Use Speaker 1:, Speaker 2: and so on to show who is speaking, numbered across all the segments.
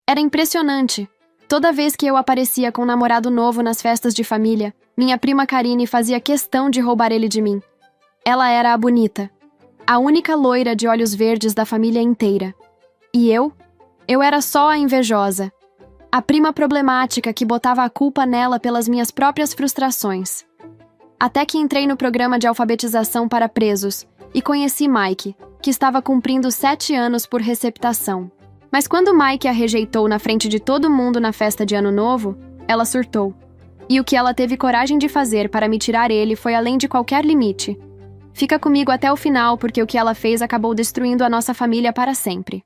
Speaker 1: Era impressionante. Toda vez que eu aparecia com um namorado novo nas festas de família, minha prima Karine fazia questão de roubar ele de mim. Ela era a bonita, a única loira de olhos verdes da família inteira. E eu? Eu era só a invejosa. A prima problemática que botava a culpa nela pelas minhas próprias frustrações. Até que entrei no programa de alfabetização para presos e conheci Mike, que estava cumprindo 7 anos por receptação. Mas quando Mike a rejeitou na frente de todo mundo na festa de Ano Novo, ela surtou. E o que ela teve coragem de fazer para me tirar ele foi além de qualquer limite. Fica comigo até o final porque o que ela fez acabou destruindo a nossa família para sempre.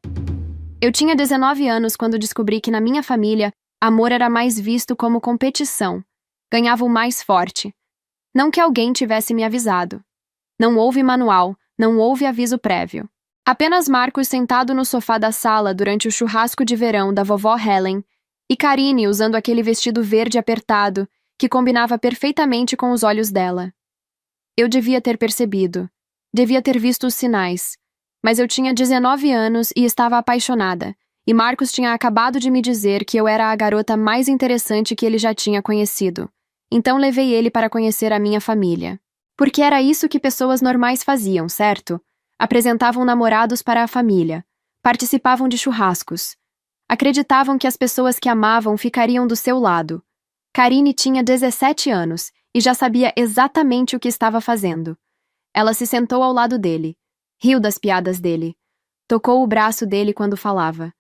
Speaker 1: Eu tinha 19 anos quando descobri que na minha família, amor era mais visto como competição. Ganhava o mais forte. Não que alguém tivesse me avisado. Não houve manual, não houve aviso prévio. Apenas Marcos sentado no sofá da sala durante o churrasco de verão da vovó Helen e Karine usando aquele vestido verde apertado que combinava perfeitamente com os olhos dela. Eu devia ter percebido. Devia ter visto os sinais. Mas eu tinha 19 anos e estava apaixonada, e Marcos tinha acabado de me dizer que eu era a garota mais interessante que ele já tinha conhecido. Então levei ele para conhecer a minha família. Porque era isso que pessoas normais faziam, certo? Apresentavam namorados para a família, participavam de churrascos. Acreditavam que as pessoas que amavam ficariam do seu lado. Karine tinha 17 anos e já sabia exatamente o que estava fazendo. Ela se sentou ao lado dele, riu das piadas dele, tocou o braço dele quando falava,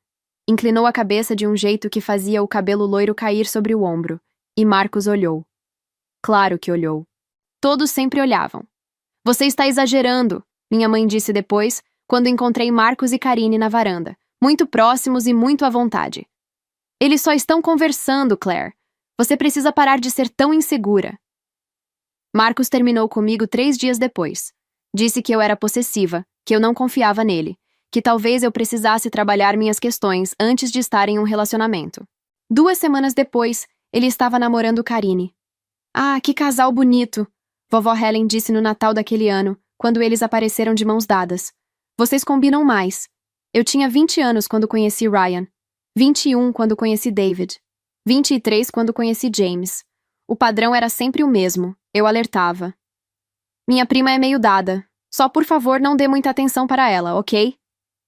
Speaker 1: inclinou a cabeça de um jeito que fazia o cabelo loiro cair sobre o ombro, e Marcos olhou. Claro que olhou. Todos sempre olhavam. Você está exagerando, minha mãe disse depois, quando encontrei Marcos e Karine na varanda, muito próximos e muito à vontade. Eles só estão conversando, Claire. Você precisa parar de ser tão insegura. Marcos terminou comigo 3 dias depois. Disse que eu era possessiva, que eu não confiava nele, que talvez eu precisasse trabalhar minhas questões antes de estar em um relacionamento. 2 semanas depois, ele estava namorando Karine. Ah, que casal bonito! Vovó Helen disse no Natal daquele ano, quando eles apareceram de mãos dadas. Vocês combinam mais. Eu tinha 20 anos quando conheci Ryan, 21 quando conheci David, 23 quando conheci James. O padrão era sempre o mesmo, eu alertava. Minha prima é meio dada. Só por favor não dê muita atenção para ela, ok?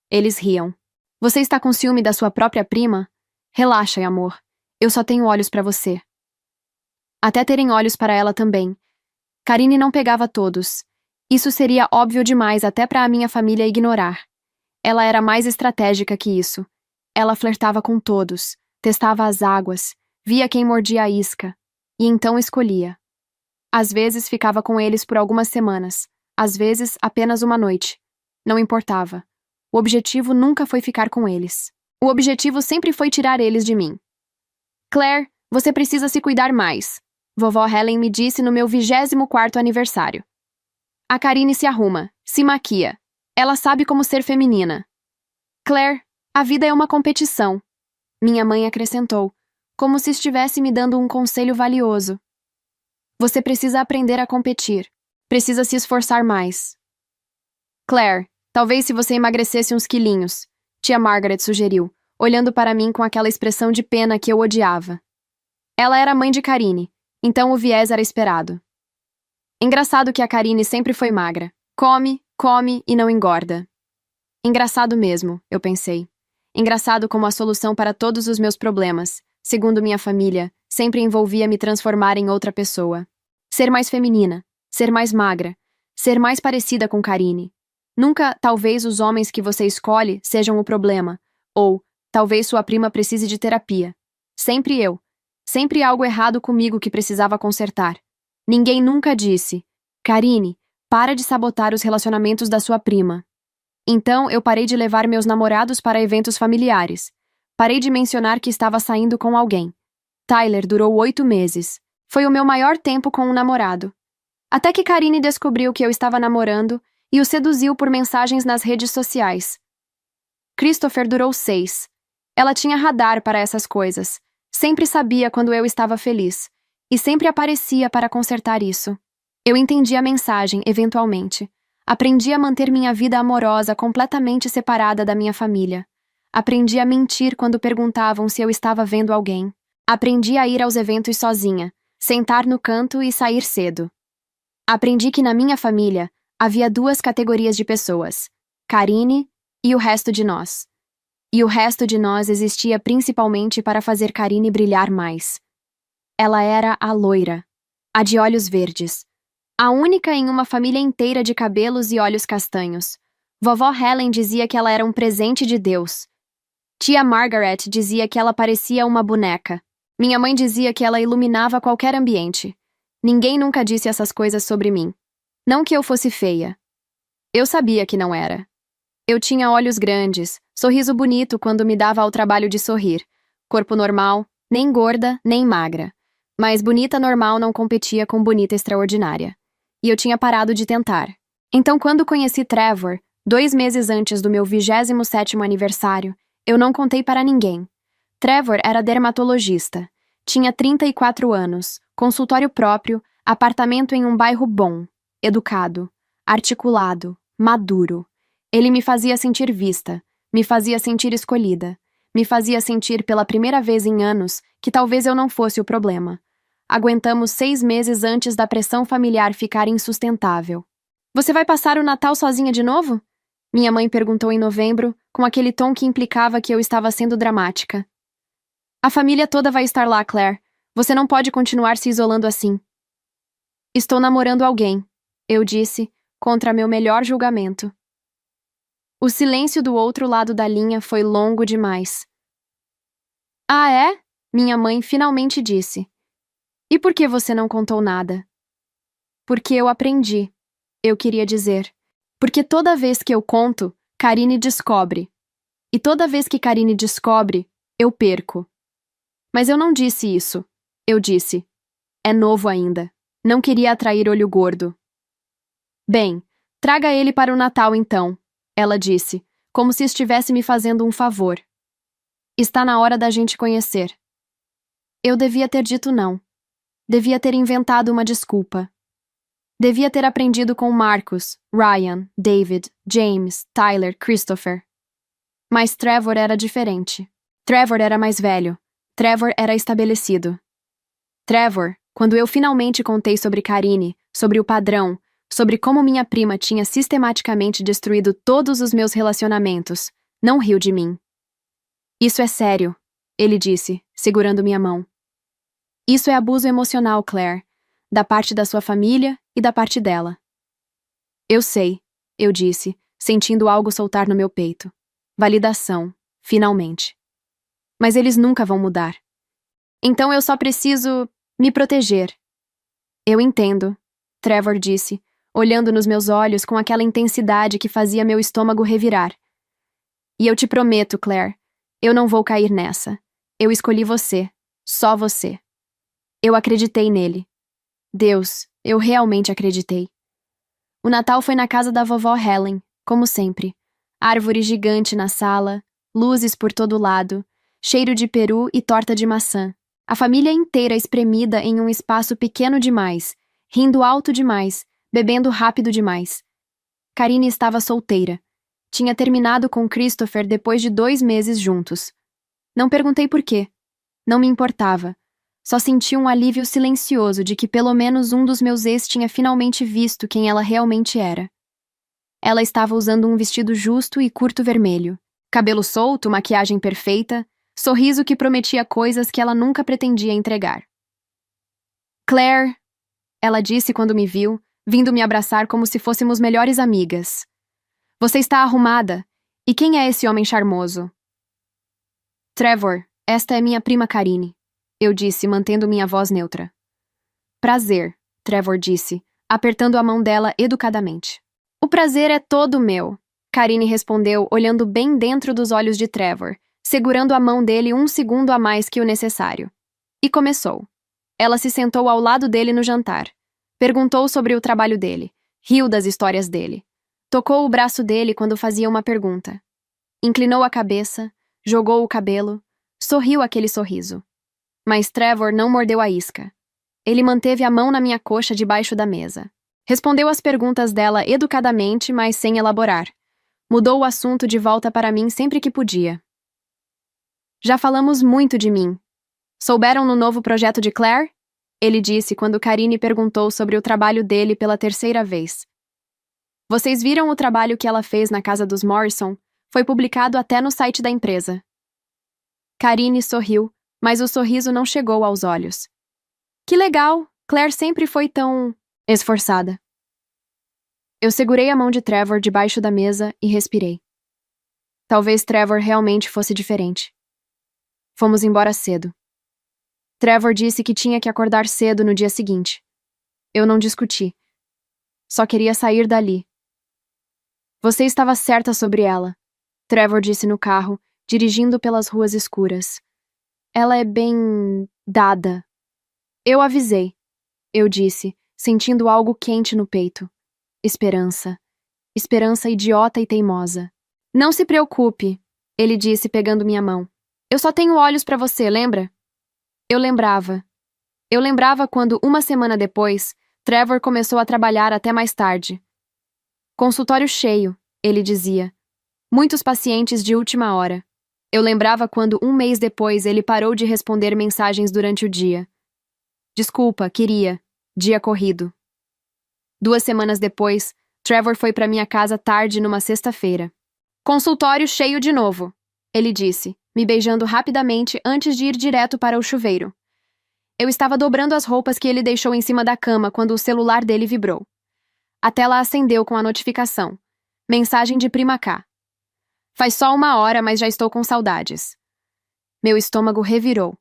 Speaker 1: Eles riam. Você está com ciúme da sua própria prima? Relaxa, amor. Eu só tenho olhos para você. Até terem olhos para ela também. Karine não pegava todos. Isso seria óbvio demais até para a minha família ignorar. Ela era mais estratégica que isso. Ela flertava com todos, testava as águas, via quem mordia a isca, e então escolhia. Às vezes ficava com eles por algumas semanas, às vezes apenas uma noite. Não importava. O objetivo nunca foi ficar com eles. O objetivo sempre foi tirar eles de mim. Claire, você precisa se cuidar mais, vovó Helen me disse no meu 24º aniversário. A Karine se arruma, se maquia. Ela sabe como ser feminina. Claire, a vida é uma competição. Minha mãe acrescentou, como se estivesse me dando um conselho valioso. Você precisa aprender a competir. Precisa se esforçar mais. Claire, talvez se você emagrecesse uns quilinhos, tia Margaret sugeriu, olhando para mim com aquela expressão de pena que eu odiava. Ela era mãe de Karine, então o viés era esperado. Engraçado que a Karine sempre foi magra. Come, come e não engorda. Engraçado mesmo, eu pensei. Engraçado como a solução para todos os meus problemas, segundo minha família, sempre envolvia me transformar em outra pessoa. Ser mais feminina, ser mais magra, ser mais parecida com Karine. Nunca, talvez os homens que você escolhe sejam o problema, ou, talvez sua prima precise de terapia. Sempre eu. Sempre algo errado comigo que precisava consertar. Ninguém nunca disse, Karine, para de sabotar os relacionamentos da sua prima. Então eu parei de levar meus namorados para eventos familiares. Parei de mencionar que estava saindo com alguém. Tyler durou 8 meses. Foi o meu maior tempo com um namorado. Até que Karine descobriu que eu estava namorando e o seduziu por mensagens nas redes sociais. Christopher durou 6. Ela tinha radar para essas coisas. Sempre sabia quando eu estava feliz. E sempre aparecia para consertar isso. Eu entendi a mensagem, eventualmente. Aprendi a manter minha vida amorosa completamente separada da minha família. Aprendi a mentir quando perguntavam se eu estava vendo alguém. Aprendi a ir aos eventos sozinha, sentar no canto e sair cedo. Aprendi que na minha família havia duas categorias de pessoas: Karine e o resto de nós. E o resto de nós existia principalmente para fazer Karine brilhar mais. Ela era a loira, a de olhos verdes, a única em uma família inteira de cabelos e olhos castanhos. Vovó Helen dizia que ela era um presente de Deus. Tia Margaret dizia que ela parecia uma boneca. Minha mãe dizia que ela iluminava qualquer ambiente. Ninguém nunca disse essas coisas sobre mim. Não que eu fosse feia. Eu sabia que não era. Eu tinha olhos grandes, sorriso bonito quando me dava ao trabalho de sorrir, corpo normal, nem gorda, nem magra. Mas bonita normal não competia com bonita extraordinária. E eu tinha parado de tentar. Então, quando conheci Trevor, 2 meses antes do meu 27º aniversário, eu não contei para ninguém. Trevor era dermatologista. Tinha 34 anos, consultório próprio, apartamento em um bairro bom, educado, articulado, maduro. Ele me fazia sentir vista, me fazia sentir escolhida, me fazia sentir pela primeira vez em anos que talvez eu não fosse o problema. Aguentamos 6 meses antes da pressão familiar ficar insustentável. Você vai passar o Natal sozinha de novo? Minha mãe perguntou em novembro, com aquele tom que implicava que eu estava sendo dramática. A família toda vai estar lá, Claire. Você não pode continuar se isolando assim. Estou namorando alguém, eu disse, contra meu melhor julgamento. O silêncio do outro lado da linha foi longo demais. Ah, é? Minha mãe finalmente disse. E por que você não contou nada? Porque eu aprendi, eu queria dizer. Porque toda vez que eu conto, Karine descobre. E toda vez que Karine descobre, eu perco. Mas eu não disse isso. Eu disse. É novo ainda. Não queria atrair olho gordo. Bem, traga ele para o Natal então, ela disse, como se estivesse me fazendo um favor. Está na hora da gente conhecer. Eu devia ter dito não. Devia ter inventado uma desculpa. Devia ter aprendido com Marcus, Ryan, David, James, Tyler, Christopher. Mas Trevor era diferente. Trevor era mais velho. Trevor era estabelecido. Trevor, quando eu finalmente contei sobre Karine, sobre o padrão, sobre como minha prima tinha sistematicamente destruído todos os meus relacionamentos, não riu de mim. Isso é sério, ele disse, segurando minha mão. Isso é abuso emocional, Claire, da parte da sua família e da parte dela. Eu sei, eu disse, sentindo algo soltar no meu peito. Validação, finalmente. Mas eles nunca vão mudar. Então eu só preciso me proteger. Eu entendo, Trevor disse, olhando nos meus olhos com aquela intensidade que fazia meu estômago revirar. E eu te prometo, Claire, eu não vou cair nessa. Eu escolhi você, só você. Eu acreditei nele. Deus, eu realmente acreditei. O Natal foi na casa da vovó Helen, como sempre. Árvore gigante na sala, luzes por todo lado, cheiro de peru e torta de maçã. A família inteira espremida em um espaço pequeno demais, rindo alto demais, bebendo rápido demais. Karine estava solteira. Tinha terminado com Christopher depois de 2 meses juntos. Não perguntei por quê. Não me importava. Só senti um alívio silencioso de que pelo menos um dos meus ex tinha finalmente visto quem ela realmente era. Ela estava usando um vestido justo e curto vermelho. Cabelo solto, maquiagem perfeita, sorriso que prometia coisas que ela nunca pretendia entregar. Claire, ela disse quando me viu, vindo me abraçar como se fôssemos melhores amigas. Você está arrumada. E quem é esse homem charmoso? Trevor, esta é minha prima Karine, eu disse, mantendo minha voz neutra. Prazer, Trevor disse, apertando a mão dela educadamente. O prazer é todo meu, Karine respondeu, olhando bem dentro dos olhos de Trevor, segurando a mão dele 1 segundo a mais que o necessário. E começou. Ela se sentou ao lado dele no jantar. Perguntou sobre o trabalho dele. Riu das histórias dele. Tocou o braço dele quando fazia uma pergunta. Inclinou a cabeça, jogou o cabelo, sorriu aquele sorriso. Mas Trevor não mordeu a isca. Ele manteve a mão na minha coxa debaixo da mesa. Respondeu às perguntas dela educadamente, mas sem elaborar. Mudou o assunto de volta para mim sempre que podia. Já falamos muito de mim. Souberam no novo projeto de Claire? Ele disse quando Karine perguntou sobre o trabalho dele pela terceira vez. Vocês viram o trabalho que ela fez na casa dos Morrison? Foi publicado até no site da empresa. Karine sorriu, mas o sorriso não chegou aos olhos. Que legal! Claire sempre foi tão esforçada. Eu segurei a mão de Trevor debaixo da mesa e respirei. Talvez Trevor realmente fosse diferente. Fomos embora cedo. Trevor disse que tinha que acordar cedo no dia seguinte. Eu não discuti. Só queria sair dali. Você estava certa sobre ela, Trevor disse no carro, dirigindo pelas ruas escuras. Ela é bem dada. Eu avisei, eu disse, sentindo algo quente no peito. Esperança. Esperança idiota e teimosa. Não se preocupe, ele disse pegando minha mão. Eu só tenho olhos para você, lembra? Eu lembrava. Eu lembrava quando, uma semana depois, Trevor começou a trabalhar até mais tarde. Consultório cheio, ele dizia. Muitos pacientes de última hora. Eu lembrava quando, um mês depois, ele parou de responder mensagens durante o dia. Desculpa, queria. Dia corrido. 2 semanas depois, Trevor foi para minha casa tarde numa sexta-feira. Consultório cheio de novo, ele disse, me beijando rapidamente antes de ir direto para o chuveiro. Eu estava dobrando as roupas que ele deixou em cima da cama quando o celular dele vibrou. A tela acendeu com a notificação. Mensagem de Prima K. Faz só 1 hora, mas já estou com saudades. Meu estômago revirou.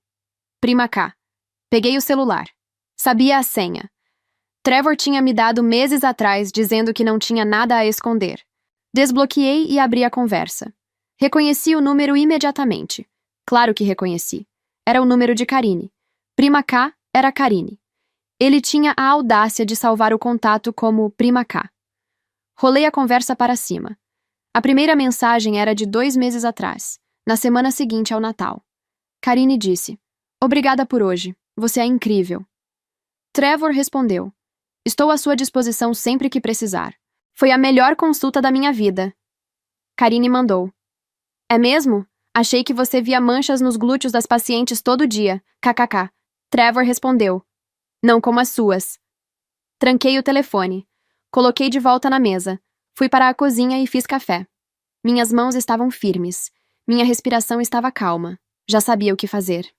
Speaker 1: Prima K. Peguei o celular. Sabia a senha. Trevor tinha me dado meses atrás dizendo que não tinha nada a esconder. Desbloqueei e abri a conversa. Reconheci o número imediatamente. Claro que reconheci. Era o número de Karine. Prima K era Karine. Ele tinha a audácia de salvar o contato como Prima K. Rolei a conversa para cima. A primeira mensagem era de 2 meses atrás, na semana seguinte ao Natal. Karine disse: Obrigada por hoje. Você é incrível. Trevor respondeu: Estou à sua disposição sempre que precisar. Foi a melhor consulta da minha vida. Karine mandou: É mesmo? Achei que você via manchas nos glúteos das pacientes todo dia. KKK. Trevor respondeu: Não como as suas. Tranquei o telefone. Coloquei de volta na mesa. Fui para a cozinha e fiz café. Minhas mãos estavam firmes. Minha respiração estava calma. Já sabia o que fazer.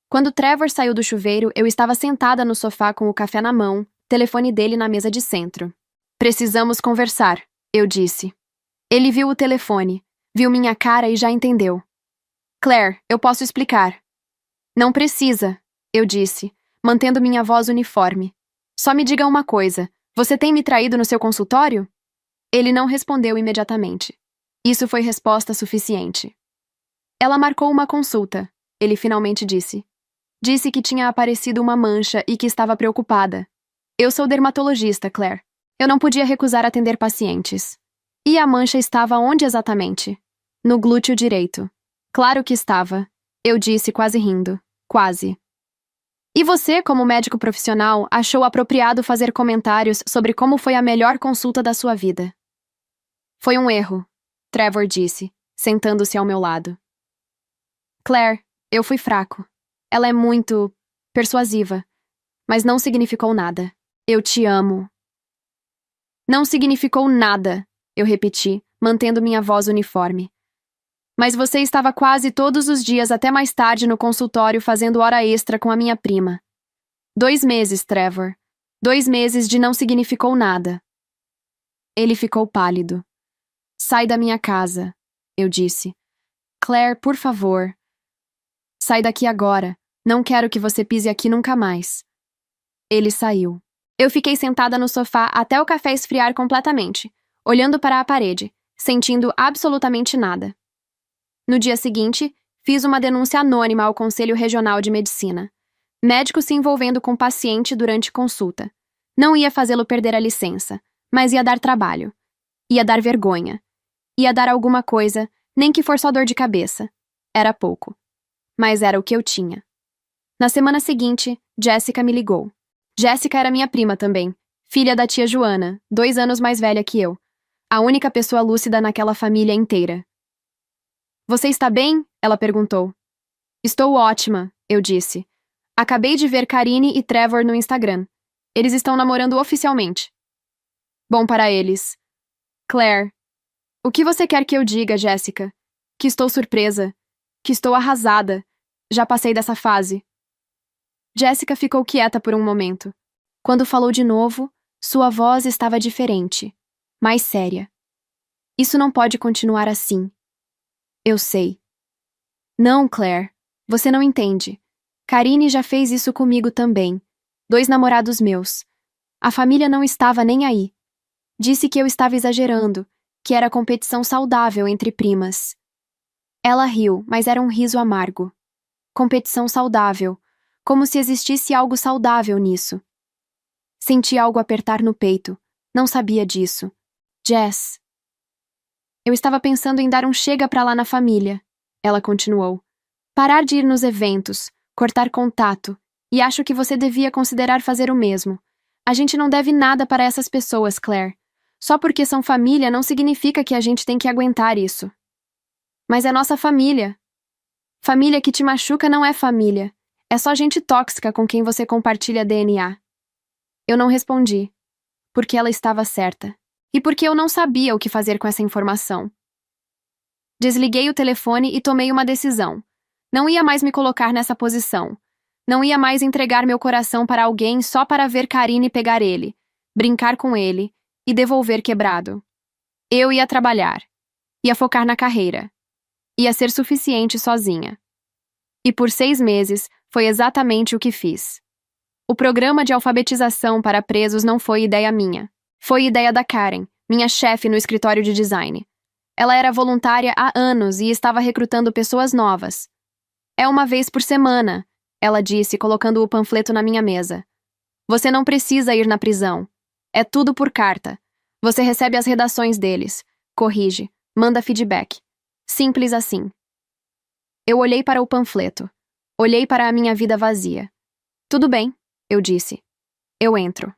Speaker 1: Quando Trevor saiu do chuveiro, eu estava sentada no sofá com o café na mão, telefone dele na mesa de centro. Precisamos conversar, eu disse. Ele viu o telefone, viu minha cara e já entendeu. Claire, eu posso explicar. Não precisa, eu disse, mantendo minha voz uniforme. Só me diga uma coisa, você tem me traído no seu consultório? Ele não respondeu imediatamente. Isso foi resposta suficiente. Ela marcou uma consulta, ele finalmente disse. Disse que tinha aparecido uma mancha e que estava preocupada. Eu sou dermatologista, Claire. Eu não podia recusar atender pacientes. E a mancha estava onde exatamente? No glúteo direito. Claro que estava. Eu disse, quase rindo. Quase. E você, como médico profissional, achou apropriado fazer comentários sobre como foi a melhor consulta da sua vida? Foi um erro, Trevor disse, sentando-se ao meu lado. Claire, eu fui fraco. Ela é muito persuasiva, mas não significou nada. Eu te amo. Não significou nada, eu repeti, mantendo minha voz uniforme. Mas você estava quase todos os dias até mais tarde no consultório fazendo hora extra com a minha prima. 2 meses, Trevor. 2 meses de não significou nada. Ele ficou pálido. Sai da minha casa, eu disse. Claire, por favor. Sai daqui agora. Não quero que você pise aqui nunca mais. Ele saiu. Eu fiquei sentada no sofá até o café esfriar completamente, olhando para a parede, sentindo absolutamente nada. No dia seguinte, fiz uma denúncia anônima ao Conselho Regional de Medicina. Médico se envolvendo com paciente durante consulta. Não ia fazê-lo perder a licença, mas ia dar trabalho. Ia dar vergonha. Ia dar alguma coisa, nem que for só dor de cabeça. Era pouco. Mas era o que eu tinha. Na semana seguinte, Jessica me ligou. Jessica era minha prima também, filha da tia Joana, 2 anos mais velha que eu. A única pessoa lúcida naquela família inteira. Você está bem? Ela perguntou. Estou ótima, eu disse. Acabei de ver Karine e Trevor no Instagram. Eles estão namorando oficialmente. Bom para eles. Claire. O que você quer que eu diga, Jéssica? Que estou surpresa. Que estou arrasada. Já passei dessa fase. Jéssica ficou quieta por um momento. Quando falou de novo, sua voz estava diferente, mais séria. Isso não pode continuar assim. Eu sei. Não, Claire. Você não entende. Karine já fez isso comigo também. 2 namorados meus. A família não estava nem aí. Disse que eu estava exagerando, que era competição saudável entre primas. Ela riu, mas era um riso amargo. Competição saudável, como se existisse algo saudável nisso. Senti algo apertar no peito. Não sabia disso. Jess. Eu estava pensando em dar um chega pra lá na família. Ela continuou. Parar de ir nos eventos, cortar contato, e acho que você devia considerar fazer o mesmo. A gente não deve nada para essas pessoas, Claire. Só porque são família não significa que a gente tem que aguentar isso. Mas é nossa família. Família que te machuca não é família. É só gente tóxica com quem você compartilha DNA. Eu não respondi. Porque ela estava certa. E porque eu não sabia o que fazer com essa informação. Desliguei o telefone e tomei uma decisão. Não ia mais me colocar nessa posição. Não ia mais entregar meu coração para alguém só para ver Karine pegar ele, brincar com ele e devolver quebrado. Eu ia trabalhar. Ia focar na carreira. Ia ser suficiente sozinha. E por 6 meses foi exatamente o que fiz. O programa de alfabetização para presos não foi ideia minha. Foi ideia da Karen, minha chefe no escritório de design. Ela era voluntária há anos e estava recrutando pessoas novas. É uma vez por semana, ela disse, colocando o panfleto na minha mesa. Você não precisa ir na prisão. É tudo por carta. Você recebe as redações deles, corrige, manda feedback. Simples assim. Eu olhei para o panfleto. Olhei para a minha vida vazia. Tudo bem, eu disse. Eu entro.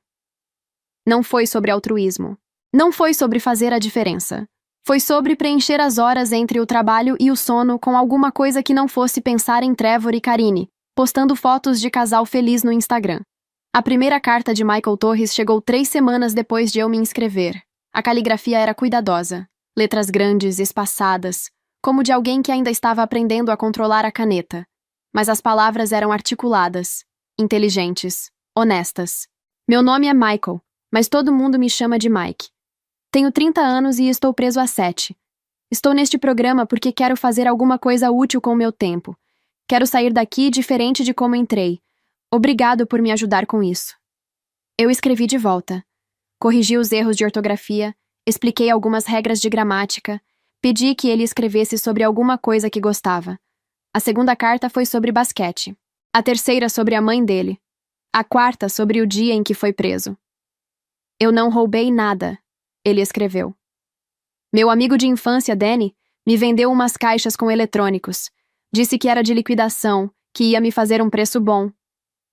Speaker 1: Não foi sobre altruísmo. Não foi sobre fazer a diferença. Foi sobre preencher as horas entre o trabalho e o sono com alguma coisa que não fosse pensar em Trevor e Karine, postando fotos de casal feliz no Instagram. A primeira carta de Michael Torres chegou 3 semanas depois de eu me inscrever. A caligrafia era cuidadosa. Letras grandes, espaçadas, como de alguém que ainda estava aprendendo a controlar a caneta. Mas as palavras eram articuladas, inteligentes, honestas. Meu nome é Michael, mas todo mundo me chama de Mike. Tenho 30 anos e estou preso há 7. Estou neste programa porque quero fazer alguma coisa útil com o meu tempo. Quero sair daqui diferente de como entrei. Obrigado por me ajudar com isso. Eu escrevi de volta. Corrigi os erros de ortografia, expliquei algumas regras de gramática, pedi que ele escrevesse sobre alguma coisa que gostava. A segunda carta foi sobre basquete. A terceira sobre a mãe dele. A quarta sobre o dia em que foi preso. Eu não roubei nada, ele escreveu. Meu amigo de infância, Danny, me vendeu umas caixas com eletrônicos. Disse que era de liquidação, que ia me fazer um preço bom.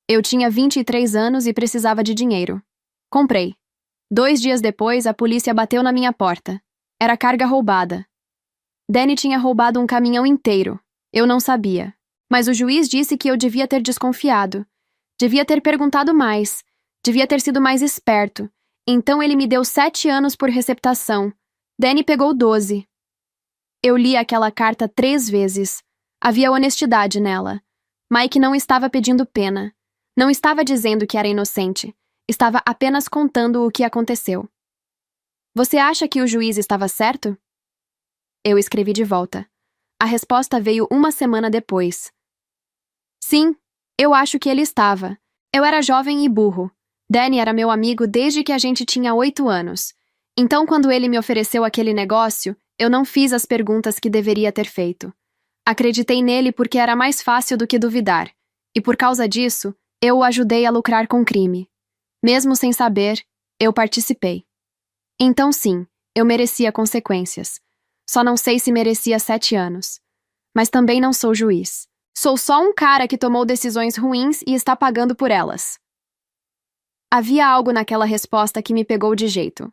Speaker 1: Eu tinha 23 anos e precisava de dinheiro. Comprei. 2 dias depois, a polícia bateu na minha porta. Era carga roubada. Danny tinha roubado um caminhão inteiro. Eu não sabia. Mas o juiz disse que eu devia ter desconfiado. Devia ter perguntado mais. Devia ter sido mais esperto. Então ele me deu 7 anos por receptação. Danny pegou 12. Eu li aquela carta 3 vezes. Havia honestidade nela. Mike não estava pedindo pena. Não estava dizendo que era inocente. Estava apenas contando o que aconteceu. Você acha que o juiz estava certo? Eu escrevi de volta. A resposta veio 1 semana depois. Sim, eu acho que ele estava. Eu era jovem e burro. Danny era meu amigo desde que a gente tinha 8 anos. Então, quando ele me ofereceu aquele negócio, eu não fiz as perguntas que deveria ter feito. Acreditei nele porque era mais fácil do que duvidar. E por causa disso, eu o ajudei a lucrar com crime. Mesmo sem saber, eu participei. Então sim, eu merecia consequências. Só não sei se merecia 7 anos. Mas também não sou juiz. Sou só um cara que tomou decisões ruins e está pagando por elas. Havia algo naquela resposta que me pegou de jeito.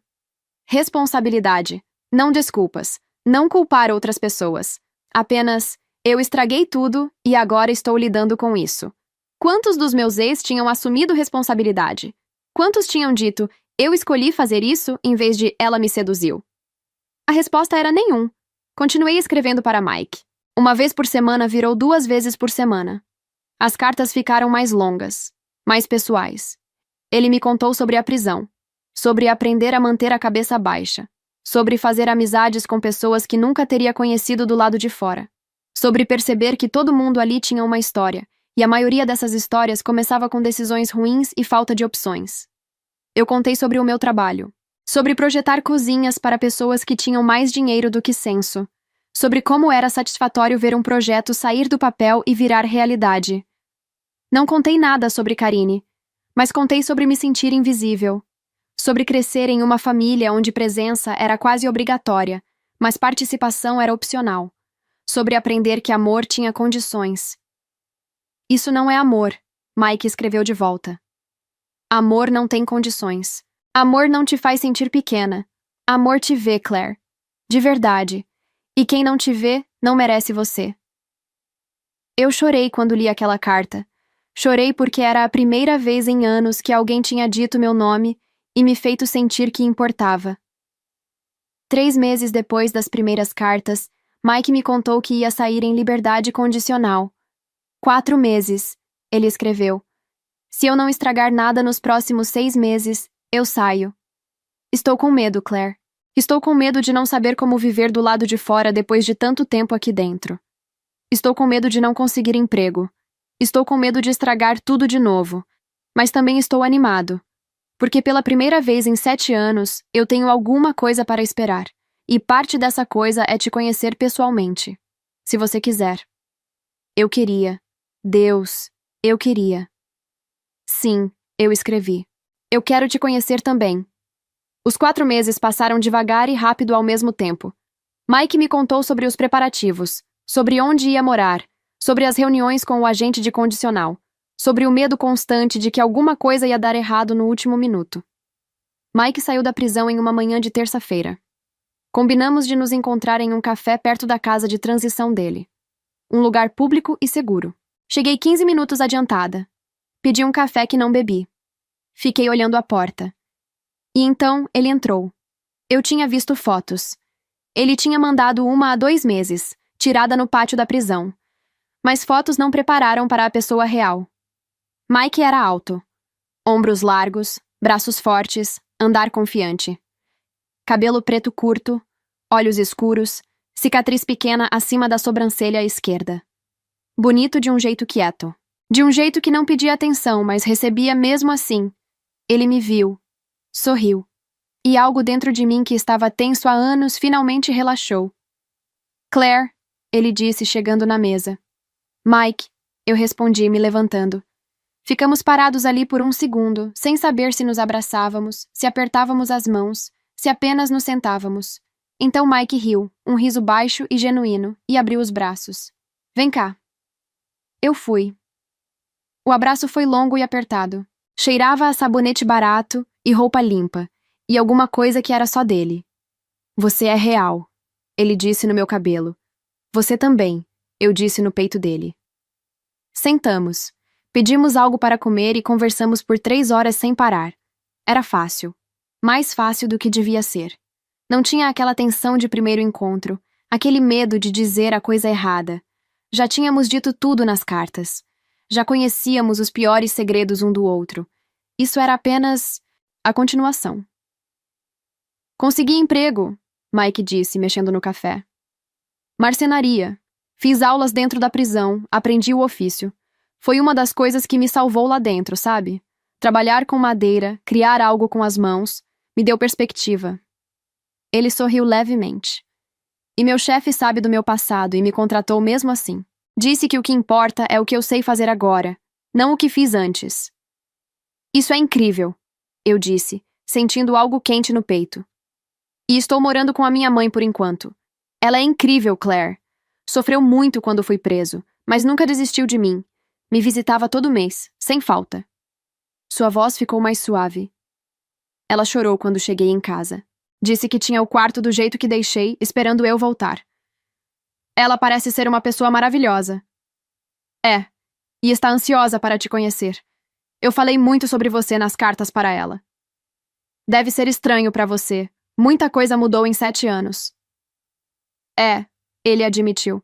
Speaker 1: Responsabilidade, não desculpas, não culpar outras pessoas. Apenas, Eu estraguei tudo e agora estou lidando com isso. Quantos dos meus ex tinham assumido responsabilidade? Quantos tinham dito, eu escolhi fazer isso em vez de ela me seduziu? A resposta era nenhum. Continuei escrevendo para Mike. Uma vez por semana virou 2 vezes por semana. As cartas ficaram mais longas, mais pessoais. Ele me contou sobre a prisão, sobre aprender a manter a cabeça baixa, sobre fazer amizades com pessoas que nunca teria conhecido do lado de fora, sobre perceber que todo mundo ali tinha uma história, e a maioria dessas histórias começava com decisões ruins e falta de opções. Eu contei sobre o meu trabalho, sobre projetar cozinhas para pessoas que tinham mais dinheiro do que senso, sobre como era satisfatório ver um projeto sair do papel e virar realidade. Não contei nada sobre Karine, mas contei sobre me sentir invisível, sobre crescer em uma família onde presença era quase obrigatória, mas participação era opcional, sobre aprender que amor tinha condições. Isso não é amor, Mike escreveu de volta. Amor não tem condições. Amor não te faz sentir pequena. Amor te vê, Claire. De verdade. E quem não te vê, não merece você. Eu chorei quando li aquela carta. Chorei porque era a primeira vez em anos que alguém tinha dito meu nome e me feito sentir que importava. 3 meses depois das primeiras cartas, Mike me contou que ia sair em liberdade condicional. 4 meses, ele escreveu. Se eu não estragar nada nos próximos 6 meses, eu saio. Estou com medo, Claire. Estou com medo de não saber como viver do lado de fora depois de tanto tempo aqui dentro. Estou com medo de não conseguir emprego. Estou com medo de estragar tudo de novo. Mas também estou animado. Porque pela primeira vez em 7 anos, eu tenho alguma coisa para esperar. E parte dessa coisa é te conhecer pessoalmente. Se você quiser. Eu queria. Deus, eu queria. Sim, eu escrevi. Eu quero te conhecer também. Os 4 meses passaram devagar e rápido ao mesmo tempo. Mike me contou sobre os preparativos, sobre onde ia morar, sobre as reuniões com o agente de condicional, sobre o medo constante de que alguma coisa ia dar errado no último minuto. Mike saiu da prisão em uma manhã de terça-feira. Combinamos de nos encontrar em um café perto da casa de transição dele. Um lugar público e seguro. Cheguei 15 minutos adiantada. Pedi um café que não bebi. Fiquei olhando a porta. E então ele entrou. Eu tinha visto fotos. Ele tinha mandado uma há 2 meses, tirada no pátio da prisão. Mas fotos não prepararam para a pessoa real. Mike era alto. Ombros largos, braços fortes, andar confiante. Cabelo preto curto, olhos escuros, cicatriz pequena acima da sobrancelha esquerda. Bonito de um jeito quieto. De um jeito que não pedia atenção, mas recebia mesmo assim. Ele me viu. Sorriu. E algo dentro de mim que estava tenso há anos finalmente relaxou. Claire, ele disse chegando na mesa. Mike, eu respondi me levantando. Ficamos parados ali por um segundo, sem saber se nos abraçávamos, se apertávamos as mãos, se apenas nos sentávamos. Então Mike riu, um riso baixo e genuíno, e abriu os braços. Vem cá. Eu fui. O abraço foi longo e apertado. Cheirava a sabonete barato e roupa limpa, e alguma coisa que era só dele. Você é real, ele disse no meu cabelo. Você também, eu disse no peito dele. Sentamos. Pedimos algo para comer e conversamos por 3 horas sem parar. Era fácil. Mais fácil do que devia ser. Não tinha aquela tensão de primeiro encontro, aquele medo de dizer a coisa errada. Já tínhamos dito tudo nas cartas. Já conhecíamos os piores segredos um do outro. Isso era apenas a continuação. Consegui emprego, Mike disse, mexendo no café. Marcenaria. Fiz aulas dentro da prisão, aprendi o ofício. Foi uma das coisas que me salvou lá dentro, sabe? Trabalhar com madeira, criar algo com as mãos, me deu perspectiva. Ele sorriu levemente. E meu chefe sabe do meu passado e me contratou mesmo assim. Disse que o que importa é o que eu sei fazer agora, não o que fiz antes. Isso é incrível, eu disse, sentindo algo quente no peito. E estou morando com a minha mãe por enquanto. Ela é incrível, Claire. Sofreu muito quando fui preso, mas nunca desistiu de mim. Me visitava todo mês, sem falta. Sua voz ficou mais suave. Ela chorou quando cheguei em casa. Disse que tinha o quarto do jeito que deixei, esperando eu voltar. Ela parece ser uma pessoa maravilhosa. É, e está ansiosa para te conhecer. Eu falei muito sobre você nas cartas para ela. Deve ser estranho para você. Muita coisa mudou em 7 anos. É, ele admitiu.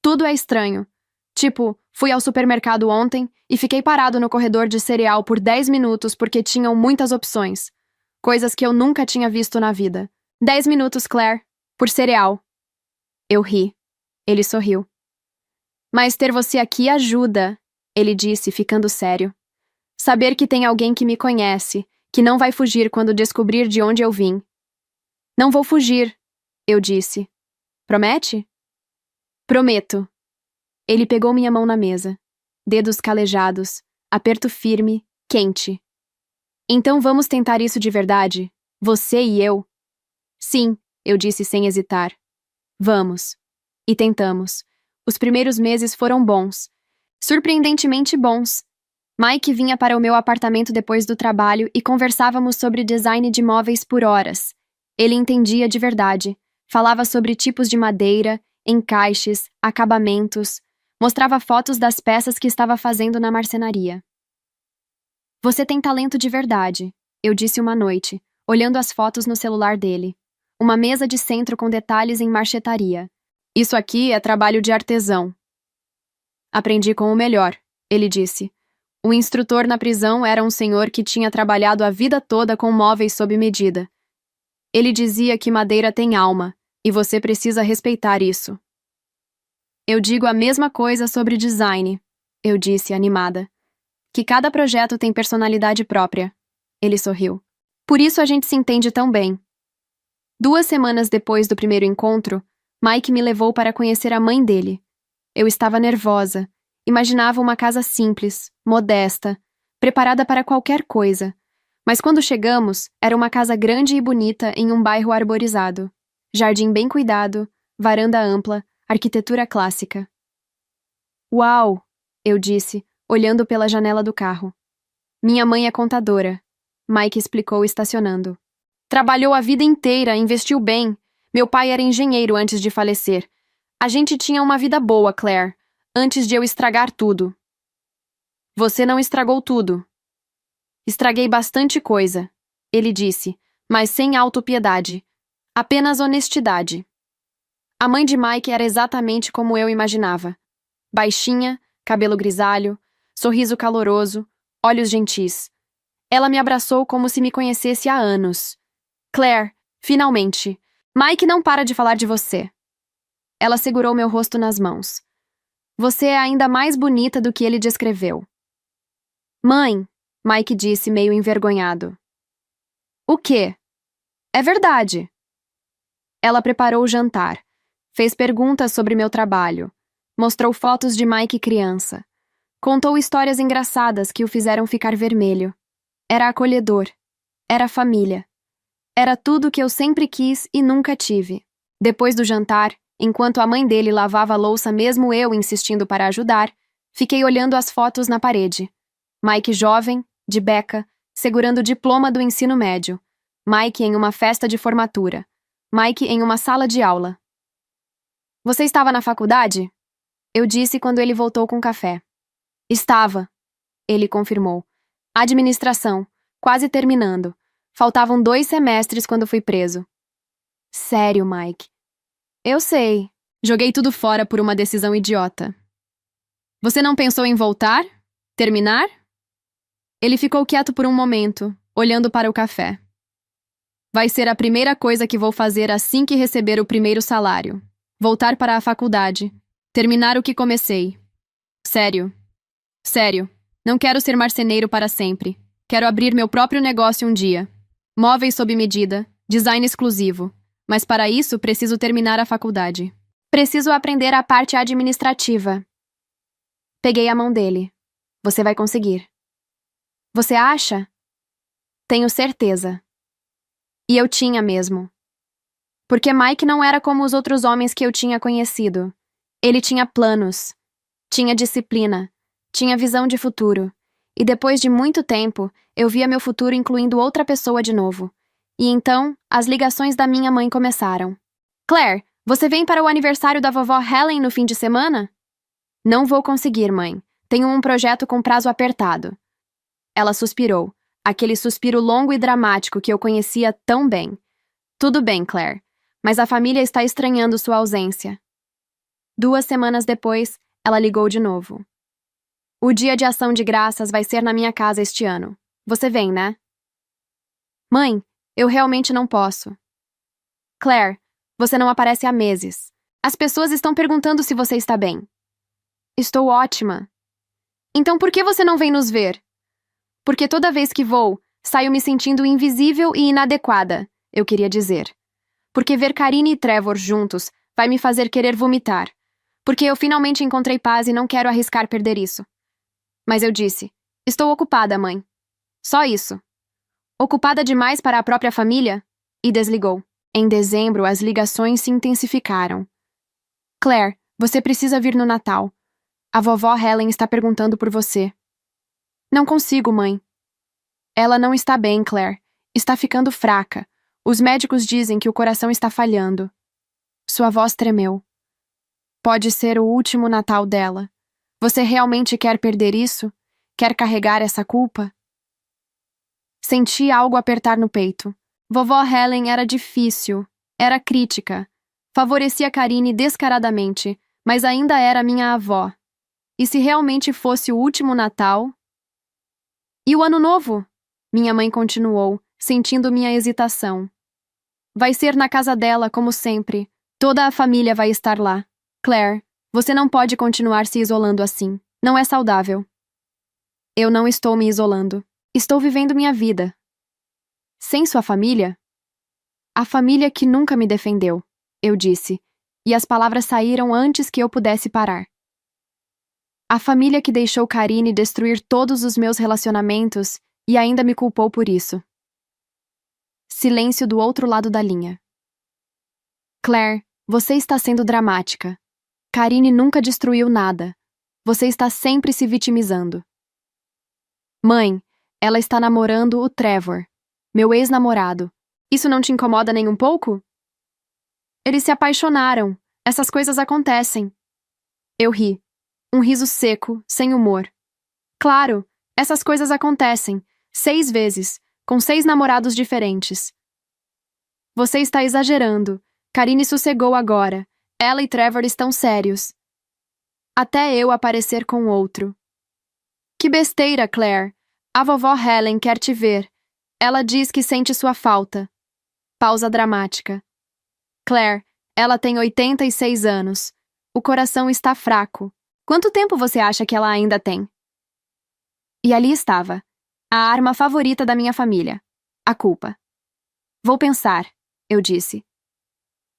Speaker 1: Tudo é estranho. Tipo, fui ao supermercado ontem e fiquei parado no corredor de cereal por 10 minutos porque tinham muitas opções. Coisas que eu nunca tinha visto na vida. 10 minutos, Claire, por cereal. Eu ri. Ele sorriu. Mas ter você aqui ajuda, ele disse, ficando sério. Saber que tem alguém que me conhece, que não vai fugir quando descobrir de onde eu vim. Não vou fugir, eu disse. Promete? Prometo. Ele pegou minha mão na mesa. Dedos calejados, aperto firme, quente. Então vamos tentar isso de verdade? Você e eu? Sim, eu disse sem hesitar. Vamos. E tentamos. Os primeiros meses foram bons. Surpreendentemente bons. Mike vinha para o meu apartamento depois do trabalho e conversávamos sobre design de móveis por horas. Ele entendia de verdade. Falava sobre tipos de madeira, encaixes, acabamentos. Mostrava fotos das peças que estava fazendo na marcenaria. Você tem talento de verdade, eu disse uma noite, olhando as fotos no celular dele. Uma mesa de centro com detalhes em marchetaria. Isso aqui é trabalho de artesão. Aprendi com o melhor, ele disse. O instrutor na prisão era um senhor que tinha trabalhado a vida toda com móveis sob medida. Ele dizia que madeira tem alma, e você precisa respeitar isso. Eu digo a mesma coisa sobre design, eu disse, animada. Que cada projeto tem personalidade própria. Ele sorriu. Por isso a gente se entende tão bem. 2 semanas depois do primeiro encontro, Mike me levou para conhecer a mãe dele. Eu estava nervosa. Imaginava uma casa simples, modesta, preparada para qualquer coisa. Mas quando chegamos, era uma casa grande e bonita em um bairro arborizado. Jardim bem cuidado, varanda ampla, arquitetura clássica. Uau! Eu disse, olhando pela janela do carro. Minha mãe é contadora, Mike explicou estacionando. Trabalhou a vida inteira, investiu bem. Meu pai era engenheiro antes de falecer. A gente tinha uma vida boa, Claire, antes de eu estragar tudo. Você não estragou tudo. Estraguei bastante coisa, ele disse, mas sem autopiedade. Apenas honestidade. A mãe de Mike era exatamente como eu imaginava. Baixinha, cabelo grisalho, sorriso caloroso, olhos gentis. Ela me abraçou como se me conhecesse há anos. Claire, finalmente. Mike não para de falar de você. Ela segurou meu rosto nas mãos. Você é ainda mais bonita do que ele descreveu. Mãe, Mike disse meio envergonhado. O quê? É verdade. Ela preparou o jantar. Fez perguntas sobre meu trabalho. Mostrou fotos de Mike criança. Contou histórias engraçadas que o fizeram ficar vermelho. Era acolhedor. Era família. Era tudo que eu sempre quis e nunca tive. Depois do jantar, enquanto a mãe dele lavava a louça mesmo eu insistindo para ajudar, fiquei olhando as fotos na parede. Mike jovem, de beca, segurando o diploma do ensino médio. Mike em uma festa de formatura. Mike em uma sala de aula. Você estava na faculdade? Eu disse quando ele voltou com café. Estava, ele confirmou. Administração, quase terminando. Faltavam 2 semestres quando fui preso. Sério, Mike. Eu sei. Joguei tudo fora por uma decisão idiota. Você não pensou em voltar? Terminar? Ele ficou quieto por um momento, olhando para o café. Vai ser a primeira coisa que vou fazer assim que receber o primeiro salário. Voltar para a faculdade. Terminar o que comecei. Sério. Sério. Não quero ser marceneiro para sempre. Quero abrir meu próprio negócio um dia. Móveis sob medida. Design exclusivo. Mas para isso preciso terminar a faculdade. Preciso aprender a parte administrativa. Peguei a mão dele. Você vai conseguir. Você acha? Tenho certeza. E eu tinha mesmo. Porque Mike não era como os outros homens que eu tinha conhecido. Ele tinha planos. Tinha disciplina. Tinha visão de futuro. E depois de muito tempo, eu via meu futuro incluindo outra pessoa de novo. E então, as ligações da minha mãe começaram. Claire, Você vem para o aniversário da vovó Helen no fim de semana? Não vou conseguir, mãe. Tenho um projeto com prazo apertado. Ela suspirou, aquele suspiro longo e dramático que eu conhecia tão bem. Tudo bem, Claire, mas a família está estranhando sua ausência. 2 semanas depois, ela ligou de novo. O dia de ação de graças vai ser na minha casa este ano. Você vem, né? Mãe, eu realmente não posso. Claire, você não aparece há meses. As pessoas estão perguntando se você está bem. Estou ótima. Então por que você não vem nos ver? Porque toda vez que vou, saio me sentindo invisível e inadequada, eu queria dizer. Porque ver Karine e Trevor juntos vai me fazer querer vomitar. Porque eu finalmente encontrei paz e não quero arriscar perder isso. Mas eu disse, estou ocupada, mãe. Só isso. Ocupada demais para a própria família? E desligou. Em dezembro, as ligações se intensificaram. Claire, você precisa vir no Natal. A vovó Helen está perguntando por você. Não consigo, mãe. Ela não está bem, Claire. Está ficando fraca. Os médicos dizem que o coração está falhando. Sua voz tremeu. Pode ser o último Natal dela. Você realmente quer perder isso? Quer carregar essa culpa? Senti algo apertar no peito. Vovó Helen era difícil. Era crítica. Favorecia Karine descaradamente, mas ainda era minha avó. E se realmente fosse o último Natal? E o Ano Novo? Minha mãe continuou, sentindo minha hesitação. Vai ser na casa dela, como sempre. Toda a família vai estar lá. Claire, você não pode continuar se isolando assim. Não é saudável. Eu não estou me isolando. Estou vivendo minha vida. Sem sua família? A família que nunca me defendeu, eu disse, e as palavras saíram antes que eu pudesse parar. A família que deixou Karine destruir todos os meus relacionamentos e ainda me culpou por isso. Silêncio do outro lado da linha. Claire, você está sendo dramática. Karine nunca destruiu nada. Você está sempre se vitimizando. Mãe, ela está namorando o Trevor, meu ex-namorado. Isso não te incomoda nem um pouco? Eles se apaixonaram. Essas coisas acontecem. Eu ri. Um riso seco, sem humor. Claro, essas coisas acontecem. 6 vezes, com 6 namorados diferentes. Você está exagerando. Karine sossegou agora. Ela e Trevor estão sérios. Até eu aparecer com outro. Que besteira, Claire. A vovó Helen quer te ver. Ela diz que sente sua falta. Pausa dramática. Claire, ela tem 86 anos. O coração está fraco. Quanto tempo você acha que ela ainda tem? E ali estava. A arma favorita da minha família. A culpa. Vou pensar, eu disse.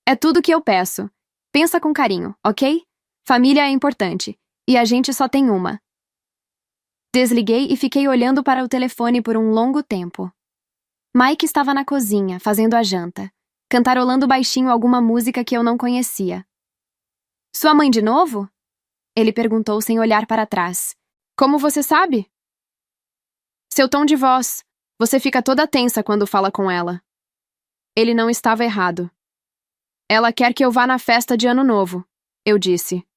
Speaker 1: É tudo que eu peço. Pensa com carinho, ok? Família é importante. E a gente só tem uma. Desliguei e fiquei olhando para o telefone por um longo tempo. Mike estava na cozinha, fazendo a janta, cantarolando baixinho alguma música que eu não conhecia. Sua mãe de novo? Ele perguntou sem olhar para trás. Como você sabe? Seu tom de voz. Você fica toda tensa quando fala com ela. Ele não estava errado. Ela quer que eu vá na festa de Ano Novo, eu disse.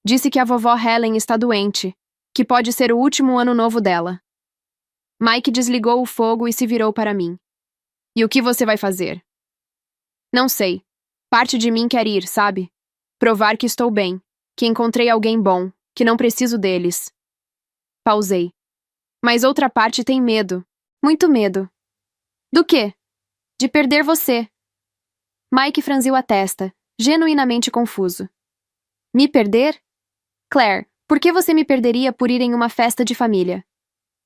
Speaker 1: Disse que a vovó Helen está doente, que pode ser o último Ano Novo dela. Mike desligou o fogo e se virou para mim. E o que você vai fazer? Não sei. Parte de mim quer ir, sabe? Provar que estou bem, que encontrei alguém bom, que não preciso deles. Pausei. Mas outra parte tem medo. Muito medo. Do quê? De perder você. Mike franziu a testa, genuinamente confuso. Me perder? Claire, por que você me perderia por ir em uma festa de família?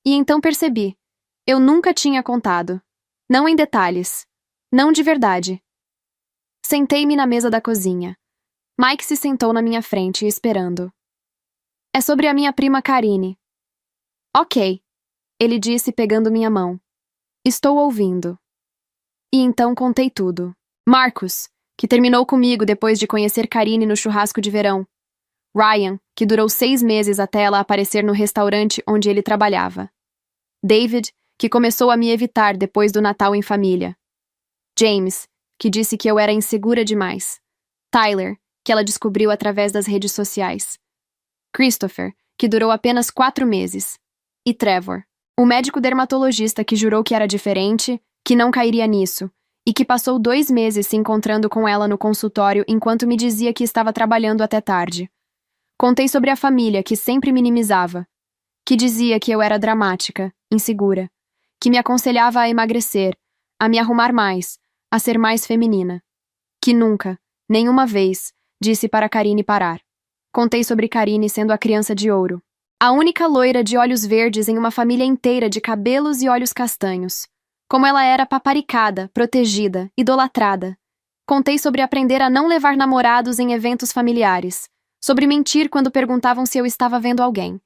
Speaker 1: E então percebi. Eu nunca tinha contado. Não em detalhes. Não de verdade. Sentei-me na mesa da cozinha. Mike se sentou na minha frente, esperando. É sobre a minha prima Karine. Ok, ele disse pegando minha mão. Estou ouvindo. E então contei tudo. Marcus, que terminou comigo depois de conhecer Karine no churrasco de verão. Ryan, que durou 6 meses até ela aparecer no restaurante onde ele trabalhava. David, que começou a me evitar depois do Natal em família. James, que disse que eu era insegura demais. Tyler, que ela descobriu através das redes sociais. Christopher, que durou apenas 4 meses. E Trevor, o médico dermatologista que jurou que era diferente, que não cairia nisso, e que passou 2 meses se encontrando com ela no consultório enquanto me dizia que estava trabalhando até tarde. Contei sobre a família que sempre minimizava, que dizia que eu era dramática, insegura, que me aconselhava a emagrecer, a me arrumar mais, a ser mais feminina. Que nunca, nenhuma vez, disse para Karine parar. Contei sobre Karine sendo a criança de ouro. A única loira de olhos verdes em uma família inteira de cabelos e olhos castanhos. Como ela era paparicada, protegida, idolatrada. Contei sobre aprender a não levar namorados em eventos familiares. Sobre mentir quando perguntavam se eu estava vendo alguém.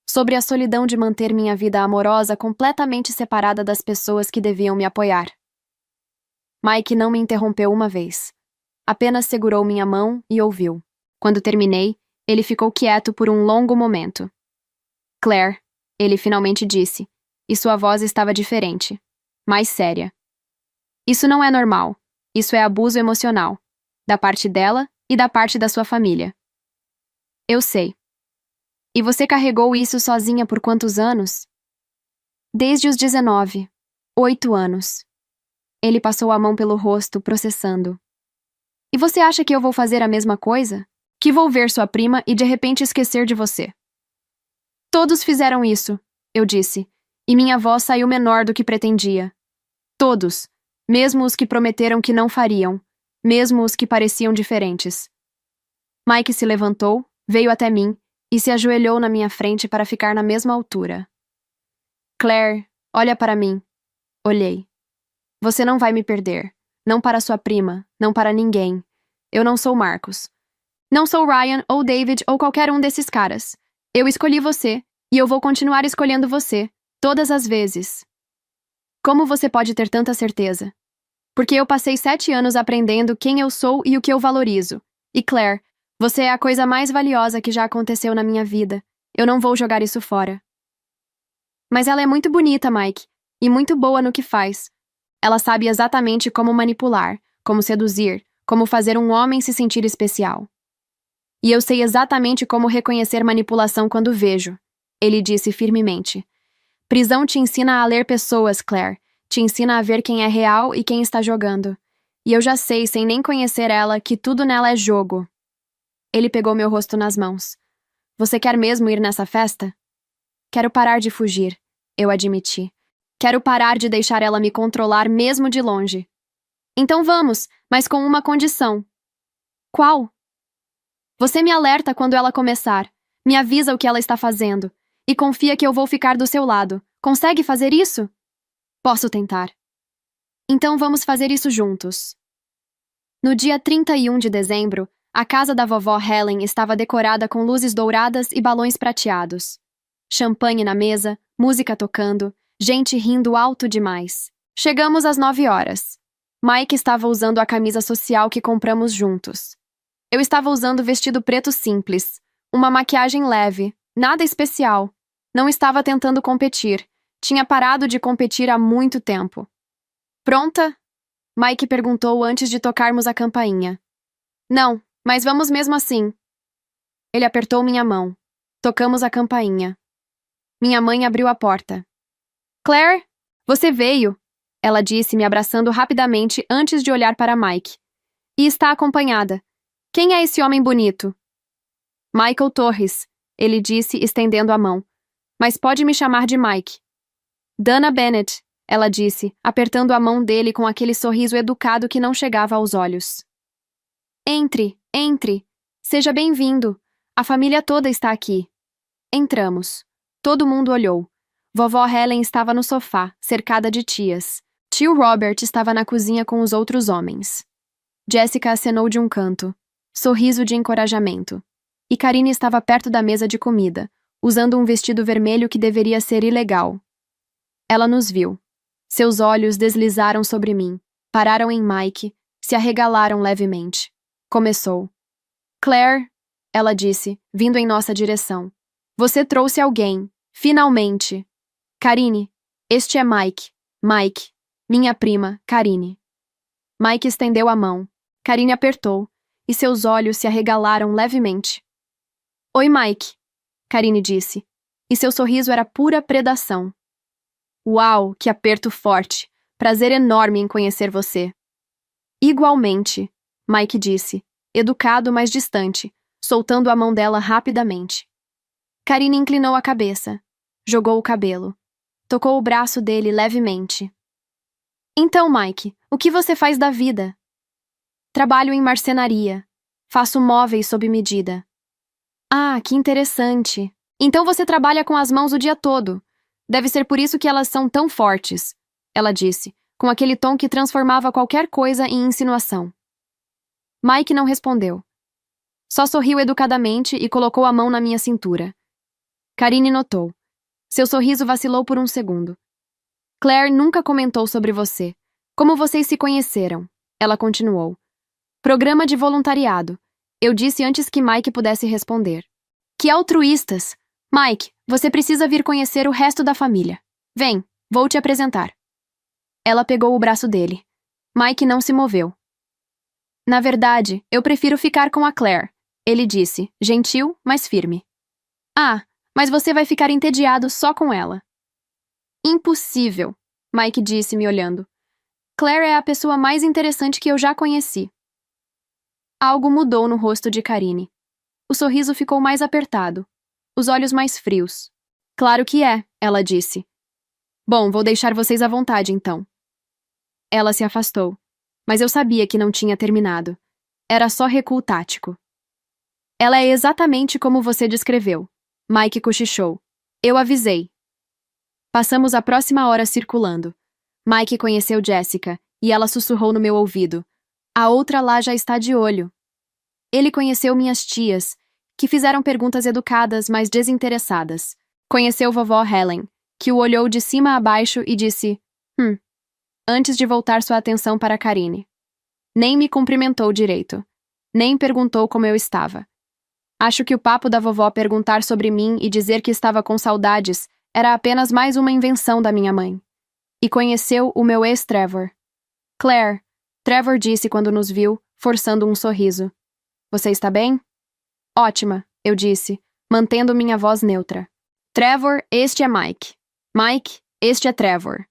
Speaker 1: Sobre a solidão de manter minha vida amorosa completamente separada das pessoas que deviam me apoiar. Mike não me interrompeu uma vez. Apenas segurou minha mão e ouviu. Quando terminei, ele ficou quieto por um longo momento. Claire, ele finalmente disse, e sua voz estava diferente, mais séria. Isso não é normal. Isso é abuso emocional. Da parte dela e da parte da sua família. Eu sei. E você carregou isso sozinha por quantos anos? Desde os 19. 8 anos. Ele passou a mão pelo rosto, processando. E você acha que eu vou fazer a mesma coisa? Que vou ver sua prima e de repente esquecer de você? Todos fizeram isso, eu disse, e minha voz saiu menor do que pretendia. Todos, mesmo os que prometeram que não fariam, mesmo os que pareciam diferentes. Mike se levantou, veio até mim e se ajoelhou na minha frente para ficar na mesma altura. Claire, olha para mim. Olhei. Você não vai me perder. Não para sua prima, não para ninguém. Eu não sou Marcos. Não sou Ryan ou David ou qualquer um desses caras. Eu escolhi você, e eu vou continuar escolhendo você, todas as vezes. Como você pode ter tanta certeza? Porque eu passei 7 anos aprendendo quem eu sou e o que eu valorizo. E Claire, você é a coisa mais valiosa que já aconteceu na minha vida. Eu não vou jogar isso fora. Mas ela é muito bonita, Mike, e muito boa no que faz. Ela sabe exatamente como manipular, como seduzir, como fazer um homem se sentir especial. E eu sei exatamente como reconhecer manipulação quando vejo, ele disse firmemente. Prisão te ensina a ler pessoas, Claire. Te ensina a ver quem é real e quem está jogando. E eu já sei, sem nem conhecer ela, que tudo nela é jogo. Ele pegou meu rosto nas mãos. Você quer mesmo ir nessa festa? Quero parar de fugir, eu admiti. Quero parar de deixar ela me controlar mesmo de longe. Então vamos, mas com uma condição. Qual? Você me alerta quando ela começar, me avisa o que ela está fazendo, e confia que eu vou ficar do seu lado. Consegue fazer isso? Posso tentar. Então vamos fazer isso juntos. No dia 31 de dezembro, a casa da vovó Helen estava decorada com luzes douradas e balões prateados. Champanhe na mesa, música tocando, gente rindo alto demais. Chegamos às 9 horas. Mike estava usando a camisa social que compramos juntos. Eu estava usando vestido preto simples, uma maquiagem leve, nada especial. Não estava tentando competir. Tinha parado de competir há muito tempo. Pronta? Mike perguntou antes de tocarmos a campainha. Não, mas vamos mesmo assim. Ele apertou minha mão. Tocamos a campainha. Minha mãe abriu a porta. Claire, você veio, ela disse, me abraçando rapidamente antes de olhar para Mike. E está acompanhada. Quem é esse homem bonito? Michael Torres, ele disse, estendendo a mão. Mas pode me chamar de Mike. Dana Bennett, ela disse, apertando a mão dele com aquele sorriso educado que não chegava aos olhos. Entre, entre. Seja bem-vindo. A família toda está aqui. Entramos. Todo mundo olhou. Vovó Helen estava no sofá, cercada de tias. Tio Robert estava na cozinha com os outros homens. Jessica acenou de um canto. Sorriso de encorajamento. E Karine estava perto da mesa de comida, usando um vestido vermelho que deveria ser ilegal. Ela nos viu. Seus olhos deslizaram sobre mim, pararam em Mike, se arregalaram levemente. Começou. Claire, ela disse, vindo em nossa direção. Você trouxe alguém. Finalmente. Karine, este é Mike. Mike, minha prima, Karine. Mike estendeu a mão. Karine apertou, e seus olhos se arregalaram levemente. Oi, Mike, Karine disse, e seu sorriso era pura predação. Uau, que aperto forte! Prazer enorme em conhecer você. Igualmente, Mike disse, educado mas distante, soltando a mão dela rapidamente. Karine inclinou a cabeça, jogou o cabelo, tocou o braço dele levemente. Então, Mike, o que você faz da vida? Trabalho em marcenaria. Faço móveis sob medida. Ah, que interessante. Então você trabalha com as mãos o dia todo. Deve ser por isso que elas são tão fortes, ela disse, com aquele tom que transformava qualquer coisa em insinuação. Mike não respondeu. Só sorriu educadamente e colocou a mão na minha cintura. Karine notou. Seu sorriso vacilou por um segundo. Claire nunca comentou sobre você. Como vocês se conheceram? Ela continuou. Programa de voluntariado. Eu disse antes que Mike pudesse responder. Que altruístas! Mike, você precisa vir conhecer o resto da família. Vem, vou te apresentar. Ela pegou o braço dele. Mike não se moveu. Na verdade, eu prefiro ficar com a Claire, ele disse, gentil, mas firme. Ah, mas você vai ficar entediado só com ela. Impossível, Mike disse, me olhando. Claire é a pessoa mais interessante que eu já conheci. Algo mudou no rosto de Karine. O sorriso ficou mais apertado, os olhos mais frios. Claro que é, ela disse. Bom, vou deixar vocês à vontade, então. Ela se afastou, mas eu sabia que não tinha terminado. Era só recuo tático. Ela é exatamente como você descreveu. Mike cochichou. Eu avisei. Passamos a próxima hora circulando. Mike conheceu Jessica, e ela sussurrou no meu ouvido. A outra lá já está de olho. Ele conheceu minhas tias, que fizeram perguntas educadas, mas desinteressadas. Conheceu vovó Helen, que o olhou de cima a baixo e disse, antes de voltar sua atenção para Karine. Nem me cumprimentou direito. Nem perguntou como eu estava. Acho que o papo da vovó perguntar sobre mim e dizer que estava com saudades era apenas mais uma invenção da minha mãe. E conheceu o meu ex-Trevor. Claire, Trevor disse quando nos viu, forçando um sorriso. Você está bem? Ótima, eu disse, mantendo minha voz neutra. Trevor, este é Mike. Mike, este é Trevor.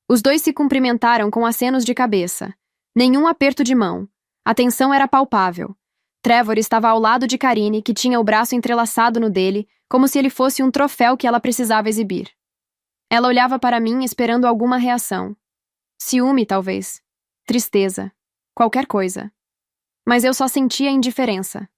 Speaker 1: Os dois se cumprimentaram com acenos de cabeça. Nenhum aperto de mão. A tensão era palpável. Trevor estava ao lado de Karine, que tinha o braço entrelaçado no dele, como se ele fosse um troféu que ela precisava exibir. Ela olhava para mim esperando alguma reação. Ciúme, talvez. Tristeza. Qualquer coisa. Mas eu só sentia indiferença.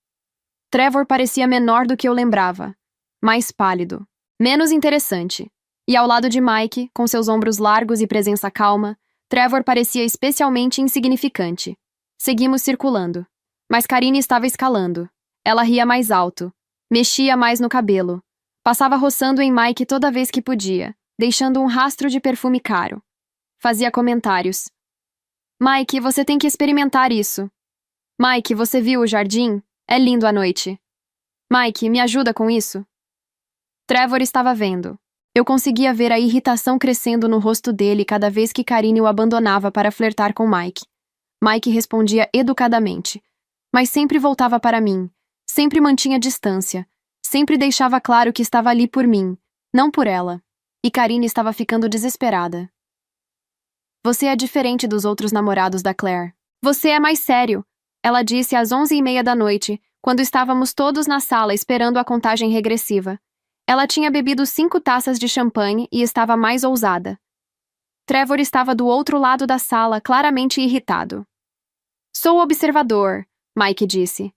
Speaker 1: Trevor parecia menor do que eu lembrava. Mais pálido. Menos interessante. E ao lado de Mike, com seus ombros largos e presença calma, Trevor parecia especialmente insignificante. Seguimos circulando. Mas Karine estava escalando. Ela ria mais alto. Mexia mais no cabelo. Passava roçando em Mike toda vez que podia, deixando um rastro de perfume caro. Fazia comentários. Mike, você tem que experimentar isso. Mike, você viu o jardim? É lindo à noite. Mike, me ajuda com isso. Trevor estava vendo. Eu conseguia ver a irritação crescendo no rosto dele cada vez que Karine o abandonava para flertar com Mike. Mike respondia educadamente, mas sempre voltava para mim, sempre mantinha distância, sempre deixava claro que estava ali por mim, não por ela. E Karine estava ficando desesperada. Você é diferente dos outros namorados da Claire. Você é mais sério, ela disse às 11h30 da noite, quando estávamos todos na sala esperando a contagem regressiva. Ela tinha bebido 5 taças de champanhe e estava mais ousada. Trevor estava do outro lado da sala, claramente irritado. Sou observador, Mike disse.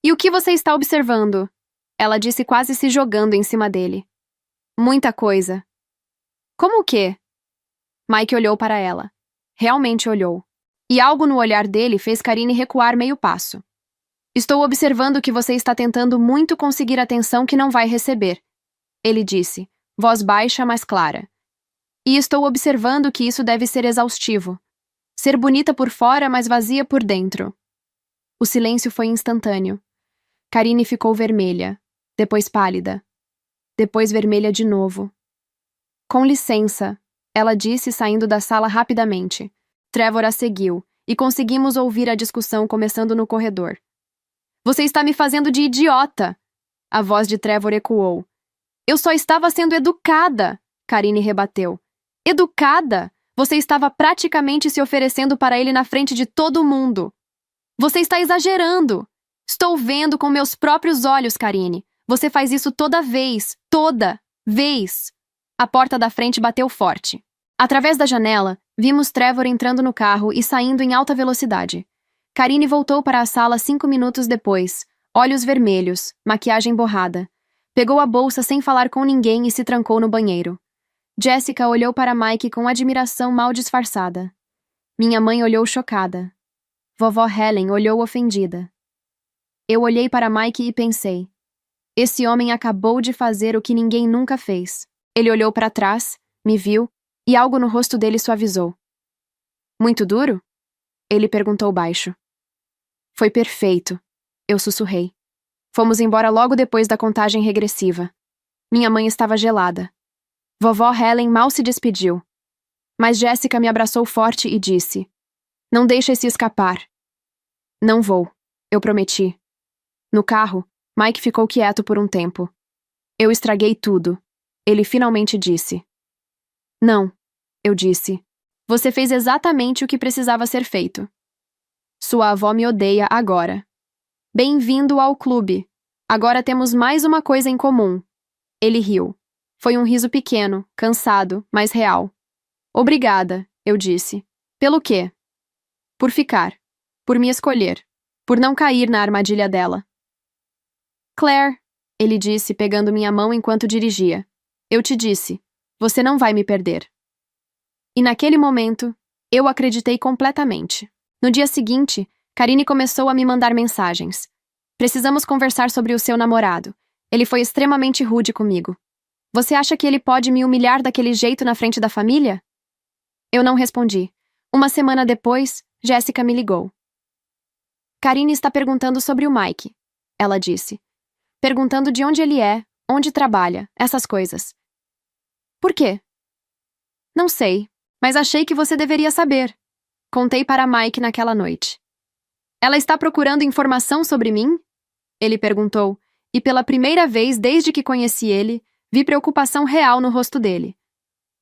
Speaker 1: E o que você está observando? Ela disse quase se jogando em cima dele. Muita coisa. Como o quê? Mike olhou para ela. Realmente olhou. E algo no olhar dele fez Karine recuar meio passo. Estou observando que você está tentando muito conseguir atenção que não vai receber. Ele disse, voz baixa, mas clara. E estou observando que isso deve ser exaustivo. Ser bonita por fora, mas vazia por dentro. O silêncio foi instantâneo. Karine ficou vermelha, depois pálida, depois vermelha de novo. Com licença, ela disse saindo da sala rapidamente. Trevor a seguiu, e conseguimos ouvir a discussão começando no corredor. Você está me fazendo de idiota! A voz de Trevor ecoou. Eu só estava sendo educada, Karine rebateu. Educada? Você estava praticamente se oferecendo para ele na frente de todo mundo. Você está exagerando! Estou vendo com meus próprios olhos, Karine. Você faz isso toda vez. Toda vez. A porta da frente bateu forte. Através da janela, vimos Trevor entrando no carro e saindo em alta velocidade. Karine voltou para a sala 5 minutos depois, olhos vermelhos, maquiagem borrada. Pegou a bolsa sem falar com ninguém e se trancou no banheiro. Jessica olhou para Mike com admiração mal disfarçada. Minha mãe olhou chocada. Vovó Helen olhou ofendida. Eu olhei para Mike e pensei: esse homem acabou de fazer o que ninguém nunca fez. Ele olhou para trás, me viu, e algo no rosto dele suavizou. Muito duro? Ele perguntou baixo. Foi perfeito, eu sussurrei. Fomos embora logo depois da contagem regressiva. Minha mãe estava gelada. Vovó Helen mal se despediu. Mas Jessica me abraçou forte e disse: não deixe-se escapar. Não vou, eu prometi. No carro, Mike ficou quieto por um tempo. Eu estraguei tudo. Ele finalmente disse. Não, eu disse. Você fez exatamente o que precisava ser feito. Sua avó me odeia agora. Bem-vindo ao clube. Agora temos mais uma coisa em comum. Ele riu. Foi um riso pequeno, cansado, mas real. Obrigada, eu disse. Pelo quê? Por ficar. Por me escolher. Por não cair na armadilha dela. Claire, ele disse, pegando minha mão enquanto dirigia. Eu te disse. Você não vai me perder. E naquele momento, eu acreditei completamente. No dia seguinte, Karine começou a me mandar mensagens. Precisamos conversar sobre o seu namorado. Ele foi extremamente rude comigo. Você acha que ele pode me humilhar daquele jeito na frente da família? Eu não respondi. Uma semana depois, Jessica me ligou. Karine está perguntando sobre o Mike, ela disse. Perguntando de onde ele é, onde trabalha, essas coisas. Por quê? Não sei, mas achei que você deveria saber. Contei para Mike naquela noite. Ela está procurando informação sobre mim? Ele perguntou, e pela primeira vez desde que conheci ele, vi preocupação real no rosto dele.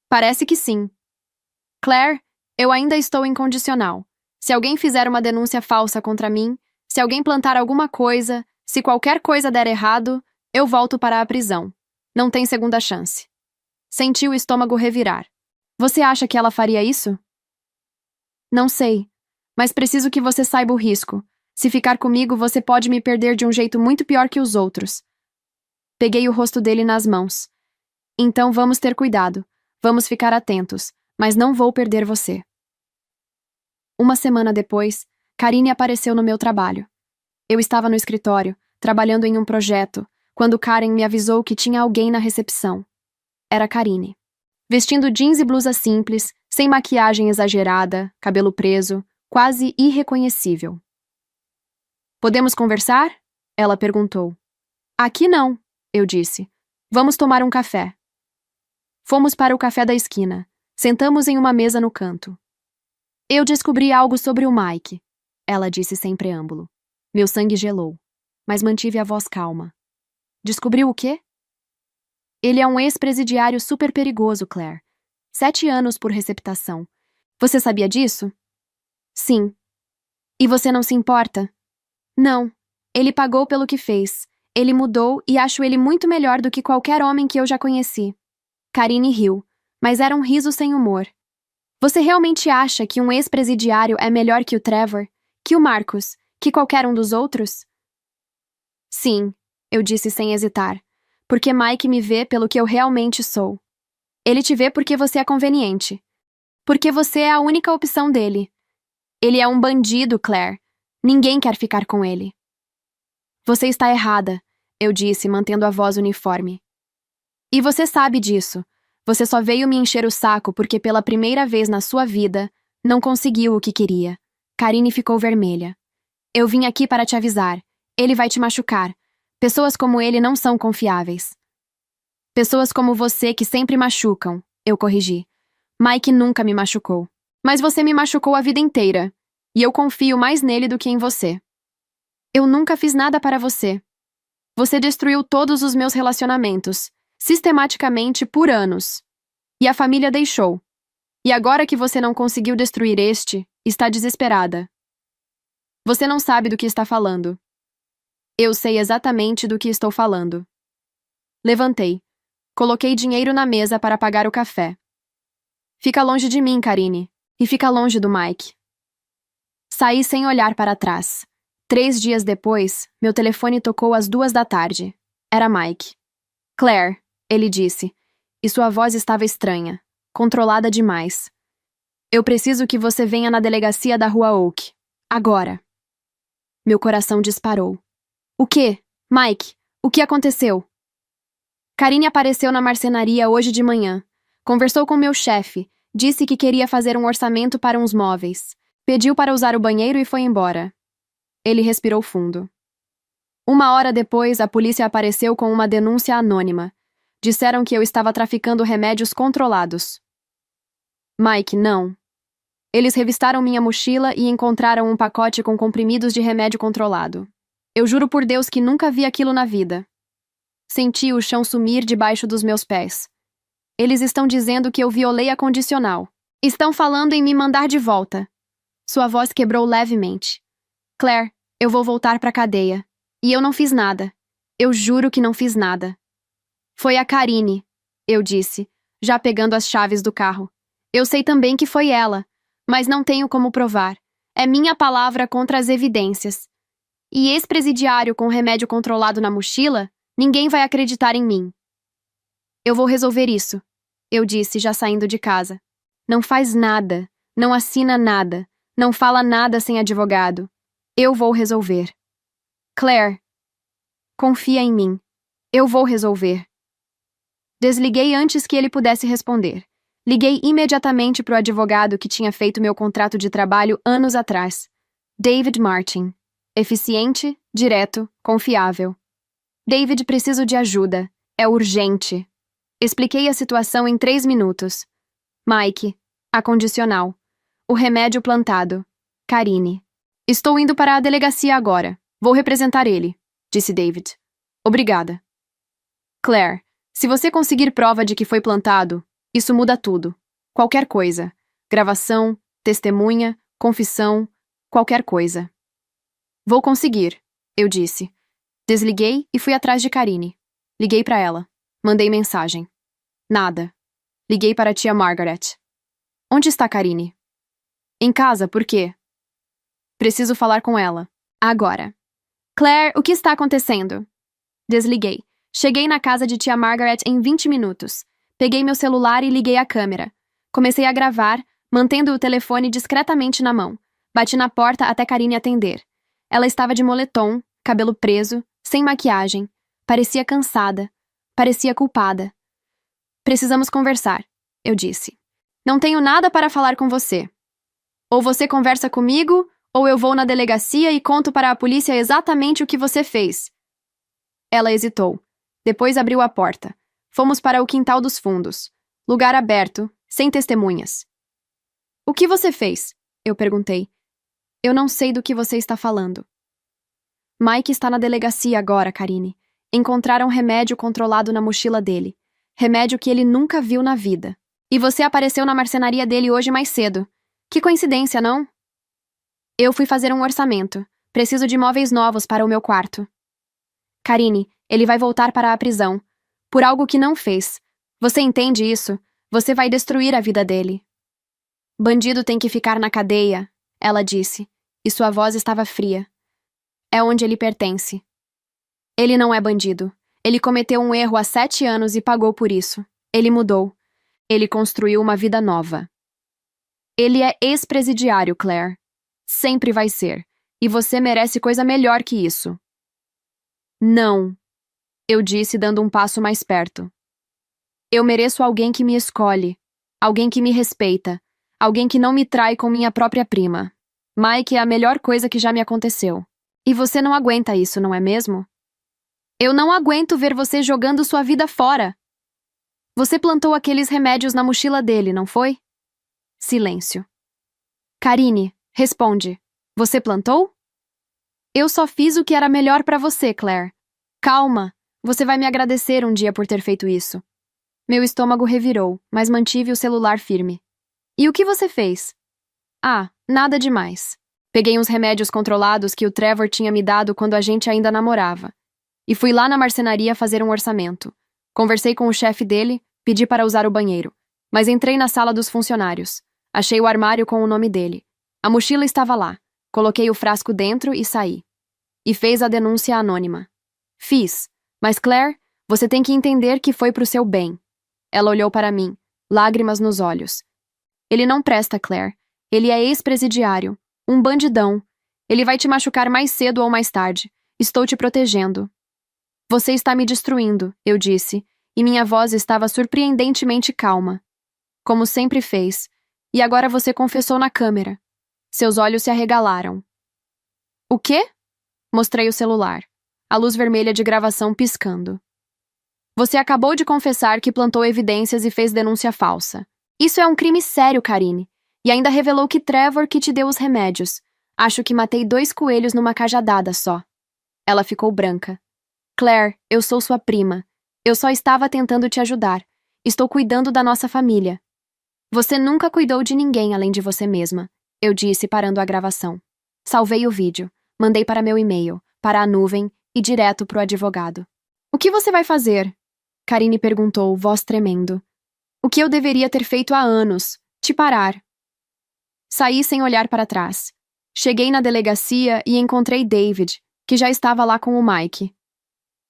Speaker 1: Parece que sim. Claire, eu ainda estou incondicional. Se alguém fizer uma denúncia falsa contra mim, se alguém plantar alguma coisa, se qualquer coisa der errado, eu volto para a prisão. Não tem segunda chance. Senti o estômago revirar. Você acha que ela faria isso? Não sei, mas preciso que você saiba o risco. Se ficar comigo, você pode me perder de um jeito muito pior que os outros. Peguei o rosto dele nas mãos. Então vamos ter cuidado. Vamos ficar atentos, mas não vou perder você. Uma semana depois, Karine apareceu no meu trabalho. Eu estava no escritório, trabalhando em um projeto, quando Karen me avisou que tinha alguém na recepção. Era Karine. Vestindo jeans e blusa simples, sem maquiagem exagerada, cabelo preso, quase irreconhecível. Podemos conversar? Ela perguntou. Aqui não, eu disse. Vamos tomar um café. Fomos para o café da esquina. Sentamos em uma mesa no canto. Eu descobri algo sobre o Mike, ela disse sem preâmbulo. Meu sangue gelou, mas mantive a voz calma. Descobriu o quê? Ele é um ex-presidiário super perigoso, Claire. 7 anos por receptação. Você sabia disso? Sim. E você não se importa? Não. Ele pagou pelo que fez. Ele mudou e acho ele muito melhor do que qualquer homem que eu já conheci. Karine riu, mas era um riso sem humor. Você realmente acha que um ex-presidiário é melhor que o Trevor? Que o Marcus? Que qualquer um dos outros? Sim, eu disse sem hesitar. Porque Mike me vê pelo que eu realmente sou. Ele te vê porque você é conveniente. Porque você é a única opção dele. Ele é um bandido, Claire. Ninguém quer ficar com ele. Você está errada, eu disse, mantendo a voz uniforme. E você sabe disso. Você só veio me encher o saco porque pela primeira vez na sua vida, não conseguiu o que queria. Karine ficou vermelha. Eu vim aqui para te avisar. Ele vai te machucar. Pessoas como ele não são confiáveis. Pessoas como você que sempre machucam, eu corrigi. Mike nunca me machucou. Mas você me machucou a vida inteira. E eu confio mais nele do que em você. Eu nunca fiz nada para você. Você destruiu todos os meus relacionamentos, sistematicamente por anos. E a família deixou. E agora que você não conseguiu destruir este, está desesperada. Você não sabe do que está falando. Eu sei exatamente do que estou falando. Levantei. Coloquei dinheiro na mesa para pagar o café. Fica longe de mim, Karine. E fica longe do Mike. Saí sem olhar para trás. 3 dias depois, meu telefone tocou às 2 da tarde. Era Mike. Claire, ele disse, e sua voz estava estranha, controlada demais. Eu preciso que você venha na delegacia da Rua Oak. Agora. Meu coração disparou. O quê? Mike, o que aconteceu? Karine apareceu na marcenaria hoje de manhã. Conversou com meu chefe, disse que queria fazer um orçamento para uns móveis. Pediu para usar o banheiro e foi embora. Ele respirou fundo. 1 hora depois, a polícia apareceu com uma denúncia anônima. Disseram que eu estava traficando remédios controlados. Mike, não. Eles revistaram minha mochila e encontraram um pacote com comprimidos de remédio controlado. Eu juro por Deus que nunca vi aquilo na vida. Senti o chão sumir debaixo dos meus pés. Eles estão dizendo que eu violei a condicional. Estão falando em me mandar de volta. Sua voz quebrou levemente. Claire, eu vou voltar para a cadeia. E eu não fiz nada. Eu juro que não fiz nada. Foi a Karine, eu disse, já pegando as chaves do carro. Eu sei também que foi ela, mas não tenho como provar. É minha palavra contra as evidências. E ex-presidiário com remédio controlado na mochila, ninguém vai acreditar em mim. Eu vou resolver isso, eu disse, já saindo de casa. Não faz nada, não assina nada, não fala nada sem advogado. Eu vou resolver. Claire, confia em mim. Eu vou resolver. Desliguei antes que ele pudesse responder. Liguei imediatamente para o advogado que tinha feito meu contrato de trabalho anos atrás. David Martin. Eficiente, direto, confiável. David, preciso de ajuda. É urgente. Expliquei a situação em 3 minutos. Mike. A condicional. O remédio plantado. Karine. Estou indo para a delegacia agora. Vou representar ele, disse David. Obrigada. Claire, se você conseguir prova de que foi plantado, isso muda tudo. Qualquer coisa. Gravação, testemunha, confissão, qualquer coisa. Vou conseguir, eu disse. Desliguei e fui atrás de Karine. Liguei para ela. Mandei mensagem. Nada. Liguei para a tia Margaret. Onde está Karine? Em casa, por quê? Preciso falar com ela. Agora. Claire, o que está acontecendo? Desliguei. Cheguei na casa de tia Margaret em 20 minutos. Peguei meu celular e liguei a câmera. Comecei a gravar, mantendo o telefone discretamente na mão. Bati na porta até Karine atender. Ela estava de moletom, cabelo preso, sem maquiagem. Parecia cansada. Parecia culpada. Precisamos conversar, eu disse. Não tenho nada para falar com você. Ou você conversa comigo, ou eu vou na delegacia e conto para a polícia exatamente o que você fez. Ela hesitou. Depois abriu a porta. Fomos para o quintal dos fundos. Lugar aberto, sem testemunhas. O que você fez? Eu perguntei. Eu não sei do que você está falando. Mike está na delegacia agora, Karine. Encontraram remédio controlado na mochila dele. Remédio que ele nunca viu na vida. E você apareceu na marcenaria dele hoje mais cedo. Que coincidência, não? Eu fui fazer um orçamento. Preciso de móveis novos para o meu quarto. Karine, ele vai voltar para a prisão. Por algo que não fez. Você entende isso? Você vai destruir a vida dele. Bandido tem que ficar na cadeia, ela disse, e sua voz estava fria. É onde ele pertence. Ele não é bandido. Ele cometeu um erro há 7 anos e pagou por isso. Ele mudou. Ele construiu uma vida nova. Ele é ex-presidiário, Claire. Sempre vai ser. E você merece coisa melhor que isso. Não, eu disse dando um passo mais perto. Eu mereço alguém que me escolhe, alguém que me respeita, alguém que não me trai com minha própria prima. Mike é a melhor coisa que já me aconteceu. E você não aguenta isso, não é mesmo? Eu não aguento ver você jogando sua vida fora. Você plantou aqueles remédios na mochila dele, não foi? Silêncio. Karine, responde. Você plantou? Eu só fiz o que era melhor pra você, Claire. Calma, você vai me agradecer um dia por ter feito isso. Meu estômago revirou, mas mantive o celular firme. E o que você fez? Ah, nada demais. Peguei uns remédios controlados que o Trevor tinha me dado quando a gente ainda namorava. E fui lá na marcenaria fazer um orçamento. Conversei com o chefe dele, pedi para usar o banheiro. Mas entrei na sala dos funcionários. Achei o armário com o nome dele. A mochila estava lá. Coloquei o frasco dentro e saí. E fez a denúncia anônima. Fiz. Mas Claire, você tem que entender que foi pro seu bem. Ela olhou para mim, lágrimas nos olhos. Ele não presta, Claire. Ele é ex-presidiário. Um bandidão. Ele vai te machucar mais cedo ou mais tarde. Estou te protegendo. Você está me destruindo, eu disse, e minha voz estava surpreendentemente calma. Como sempre fez. E agora você confessou na câmera. Seus olhos se arregalaram. O quê? Mostrei o celular. A luz vermelha de gravação piscando. Você acabou de confessar que plantou evidências e fez denúncia falsa. Isso é um crime sério, Karine. E ainda revelou que Trevor que te deu os remédios. Acho que matei 2 coelhos numa cajadada só. Ela ficou branca. Claire, eu sou sua prima. Eu só estava tentando te ajudar. Estou cuidando da nossa família. Você nunca cuidou de ninguém além de você mesma, eu disse parando a gravação. Salvei o vídeo, mandei para meu e-mail, para a nuvem e direto pro advogado. O que você vai fazer? Karine perguntou, voz tremendo. O que eu deveria ter feito há anos? Te parar. Saí sem olhar para trás. Cheguei na delegacia e encontrei David, que já estava lá com o Mike.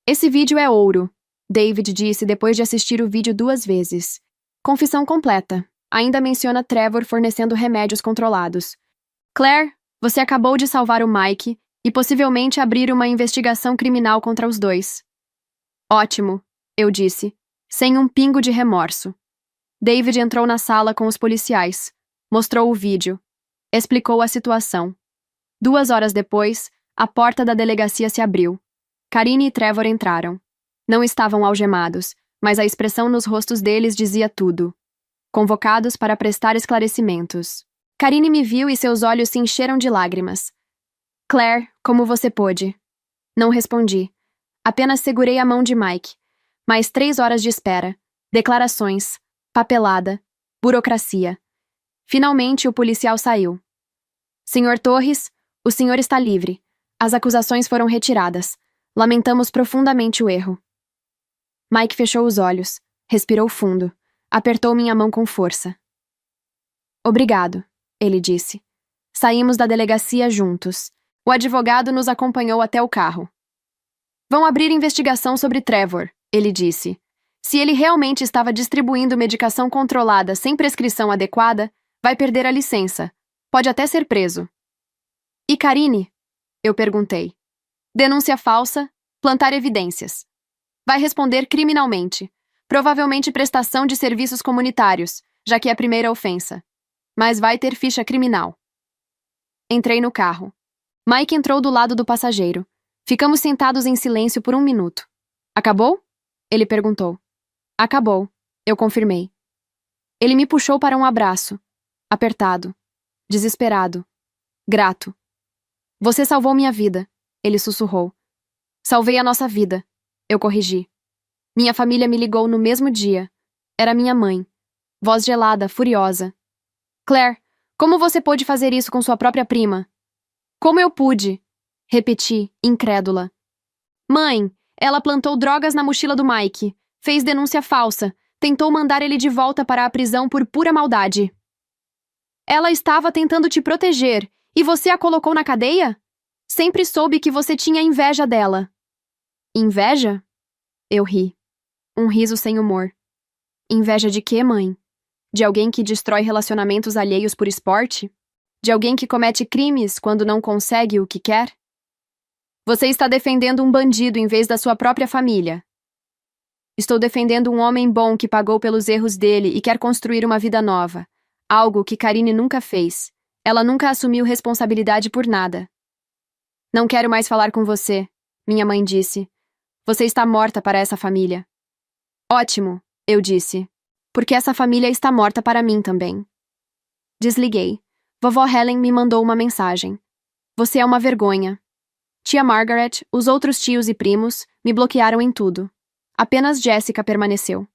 Speaker 1: Esse vídeo é ouro, David disse depois de assistir o vídeo 2 vezes. Confissão completa. Ainda menciona Trevor fornecendo remédios controlados. Claire, você acabou de salvar o Mike e possivelmente abrir uma investigação criminal contra os dois. Ótimo, eu disse, sem um pingo de remorso. David entrou na sala com os policiais, mostrou o vídeo, explicou a situação. 2 horas depois, a porta da delegacia se abriu. Karine e Trevor entraram. Não estavam algemados, mas a expressão nos rostos deles dizia tudo. Convocados para prestar esclarecimentos. Karine me viu e seus olhos se encheram de lágrimas. Claire, como você pôde? Não respondi. Apenas segurei a mão de Mike. Mais 3 horas de espera. Declarações. Papelada. Burocracia. Finalmente, o policial saiu. Senhor Torres, o senhor está livre. As acusações foram retiradas. Lamentamos profundamente o erro. Mike fechou os olhos. Respirou fundo. Apertou minha mão com força. Obrigado, ele disse. Saímos da delegacia juntos. O advogado nos acompanhou até o carro. Vão abrir investigação sobre Trevor, ele disse. Se ele realmente estava distribuindo medicação controlada sem prescrição adequada, vai perder a licença. Pode até ser preso. E Karine? Eu perguntei. Denúncia falsa, plantar evidências. Vai responder criminalmente. Provavelmente prestação de serviços comunitários, já que é a primeira ofensa. Mas vai ter ficha criminal. Entrei no carro. Mike entrou do lado do passageiro. Ficamos sentados em silêncio por 1 minuto. Acabou? Ele perguntou. Acabou, eu confirmei. Ele me puxou para um abraço. Apertado. Desesperado. Grato. Você salvou minha vida, ele sussurrou. Salvei a nossa vida, eu corrigi. Minha família me ligou no mesmo dia. Era minha mãe. Voz gelada, furiosa. Claire, como você pôde fazer isso com sua própria prima? Como eu pude? Repeti, incrédula. Mãe, ela plantou drogas na mochila do Mike, fez denúncia falsa, tentou mandar ele de volta para a prisão por pura maldade. Ela estava tentando te proteger, e você a colocou na cadeia? Sempre soube que você tinha inveja dela. Inveja? Eu ri. Um riso sem humor. Inveja de quê, mãe? De alguém que destrói relacionamentos alheios por esporte? De alguém que comete crimes quando não consegue o que quer? Você está defendendo um bandido em vez da sua própria família. Estou defendendo um homem bom que pagou pelos erros dele e quer construir uma vida nova. Algo que Karine nunca fez. Ela nunca assumiu responsabilidade por nada. Não quero mais falar com você, minha mãe disse. Você está morta para essa família. Ótimo, eu disse. Porque essa família está morta para mim também. Desliguei. Vovó Helen me mandou uma mensagem. Você é uma vergonha. Tia Margaret, os outros tios e primos, me bloquearam em tudo. Apenas Jessica permaneceu.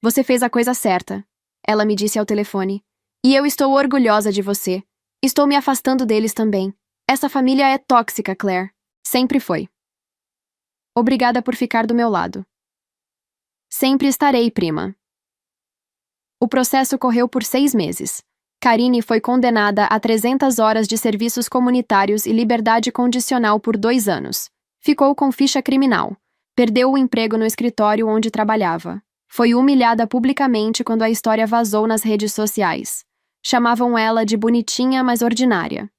Speaker 1: Você fez a coisa certa, ela me disse ao telefone. E eu estou orgulhosa de você. Estou me afastando deles também. Essa família é tóxica, Claire. Sempre foi. Obrigada por ficar do meu lado. Sempre estarei, prima. O processo correu por 6 meses. Karine foi condenada a 300 horas de serviços comunitários e liberdade condicional por 2 anos. Ficou com ficha criminal. Perdeu o emprego no escritório onde trabalhava. Foi humilhada publicamente quando a história vazou nas redes sociais. Chamavam ela de bonitinha, mas ordinária.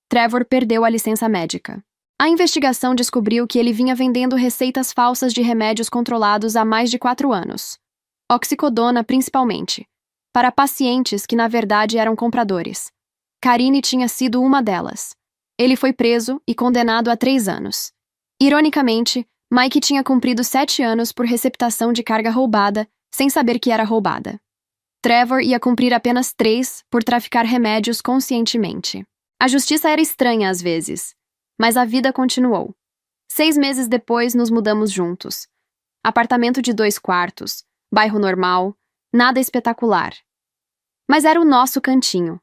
Speaker 1: Trevor perdeu a licença médica. A investigação descobriu que ele vinha vendendo receitas falsas de remédios controlados há mais de 4 anos. Oxicodona, principalmente. Para pacientes que, na verdade, eram compradores. Karine tinha sido uma delas. Ele foi preso e condenado a 3 anos. Ironicamente, Mike tinha cumprido 7 anos por receptação de carga roubada, sem saber que era roubada. Trevor ia cumprir apenas 3 por traficar remédios conscientemente. A justiça era estranha às vezes, mas a vida continuou. 6 meses depois, nos mudamos juntos. Apartamento de 2 quartos, bairro normal, nada espetacular. Mas era o nosso cantinho.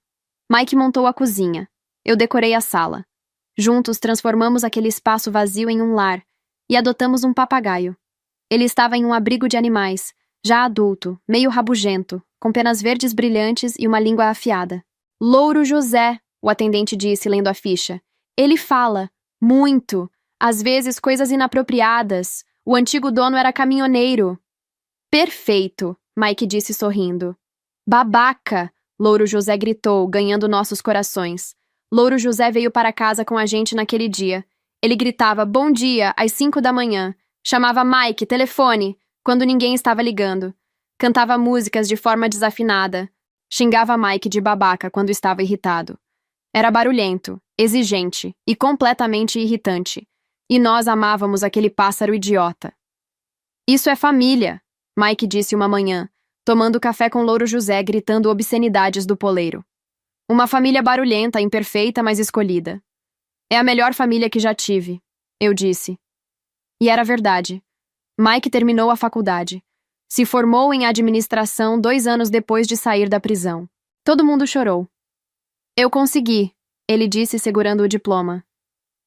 Speaker 1: Mike montou a cozinha. Eu decorei a sala. Juntos transformamos aquele espaço vazio em um lar e adotamos um papagaio. Ele estava em um abrigo de animais, já adulto, meio rabugento, com penas verdes brilhantes e uma língua afiada. Louro José, o atendente disse, lendo a ficha. Ele fala, muito, às vezes coisas inapropriadas. O antigo dono era caminhoneiro. Perfeito, Mike disse sorrindo. Babaca, Louro José gritou, ganhando nossos corações. Louro José veio para casa com a gente naquele dia. Ele gritava bom dia às 5 da manhã. Chamava Mike, telefone, quando ninguém estava ligando. Cantava músicas de forma desafinada. Xingava Mike de babaca quando estava irritado. Era barulhento, exigente e completamente irritante. E nós amávamos aquele pássaro idiota. Isso é família, Mike disse uma manhã, tomando café com Louro José gritando obscenidades do poleiro. Uma família barulhenta, imperfeita, mas escolhida. É a melhor família que já tive, eu disse. E era verdade. Mike terminou a faculdade. Se formou em administração 2 anos depois de sair da prisão. Todo mundo chorou. Eu consegui, ele disse segurando o diploma.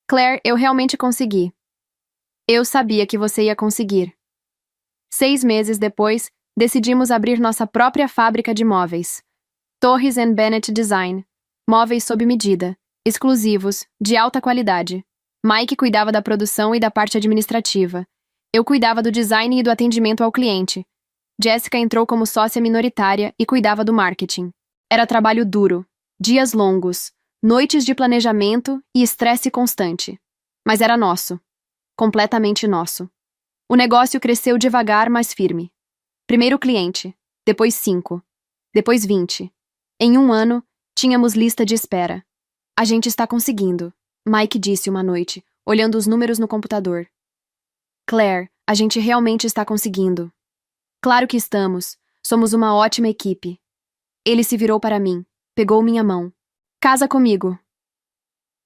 Speaker 1: Claire, eu realmente consegui. Eu sabia que você ia conseguir. 6 meses depois, decidimos abrir nossa própria fábrica de móveis. Torres & Bennett Design. Móveis sob medida, exclusivos, de alta qualidade. Mike cuidava da produção e da parte administrativa. Eu cuidava do design e do atendimento ao cliente. Jessica entrou como sócia minoritária e cuidava do marketing. Era trabalho duro, dias longos, noites de planejamento e estresse constante. Mas era nosso. Completamente nosso. O negócio cresceu devagar, mas firme. Primeiro cliente, depois 5, depois 20. Em 1 ano, tínhamos lista de espera. A gente está conseguindo, Mike disse uma noite, olhando os números no computador. Claire, a gente realmente está conseguindo. Claro que estamos. Somos uma ótima equipe. Ele se virou para mim, pegou minha mão. Casa comigo.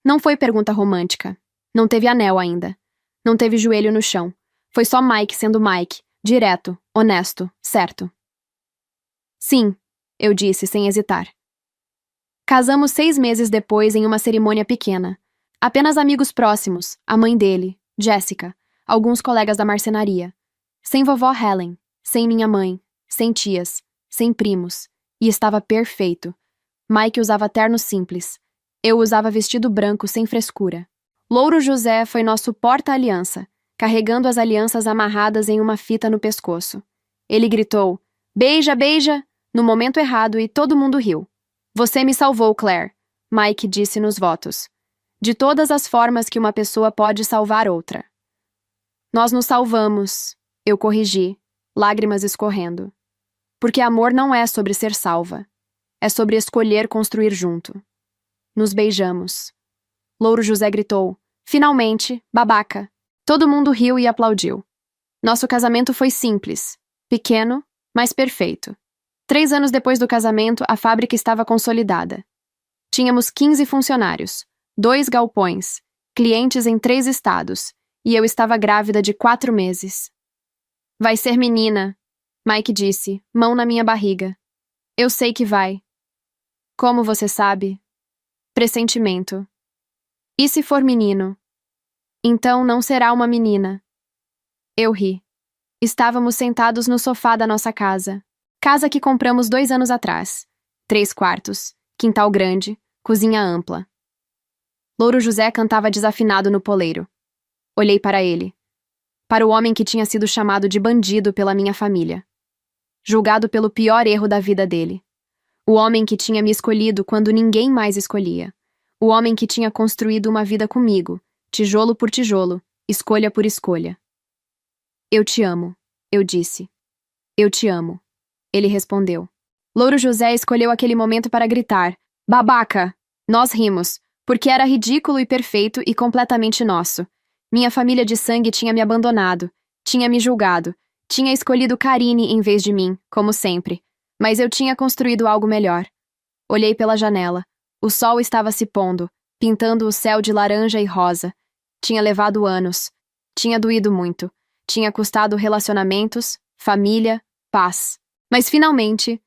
Speaker 1: Não foi pergunta romântica. Não teve anel ainda. Não teve joelho no chão. Foi só Mike sendo Mike, direto, honesto, certo. Sim, eu disse sem hesitar. Casamos 6 meses depois em uma cerimônia pequena. Apenas amigos próximos, a mãe dele, Jessica, alguns colegas da marcenaria. Sem vovó Helen, sem minha mãe, sem tias, sem primos. E estava perfeito. Mike usava terno simples. Eu usava vestido branco sem frescura. Louro José foi nosso porta-aliança, carregando as alianças amarradas em uma fita no pescoço. Ele gritou, beija, beija, no momento errado e todo mundo riu. Você me salvou, Claire, Mike disse nos votos. De todas as formas que uma pessoa pode salvar outra. Nós nos salvamos, eu corrigi, lágrimas escorrendo. Porque amor não é sobre ser salva. É sobre escolher construir junto. Nos beijamos. Louro José gritou, finalmente, babaca. Todo mundo riu e aplaudiu. Nosso casamento foi simples, pequeno, mas perfeito. 3 anos depois do casamento, a fábrica estava consolidada. Tínhamos 15 funcionários, 2 galpões clientes em 3 estados, e eu estava grávida de 4 meses. Vai ser menina, Mike disse, mão na minha barriga. Eu sei que vai. Como você sabe? Pressentimento. E se for menino? Então não será uma menina. Eu ri. Estávamos sentados no sofá da nossa casa. Casa que compramos 2 anos atrás. 3 quartos, quintal grande, cozinha ampla. Louro José cantava desafinado no poleiro. Olhei para ele. Para o homem que tinha sido chamado de bandido pela minha família. Julgado pelo pior erro da vida dele. O homem que tinha me escolhido quando ninguém mais escolhia. O homem que tinha construído uma vida comigo, tijolo por tijolo, escolha por escolha. Eu te amo, eu disse. Eu te amo. Ele respondeu. Louro José escolheu aquele momento para gritar: babaca! Nós rimos, porque era ridículo e perfeito e completamente nosso. Minha família de sangue tinha me abandonado, tinha me julgado, tinha escolhido Karine em vez de mim, como sempre. Mas eu tinha construído algo melhor. Olhei pela janela. O sol estava se pondo, pintando o céu de laranja e rosa. Tinha levado anos. Tinha doído muito. Tinha custado relacionamentos, família, paz. Mas finalmente,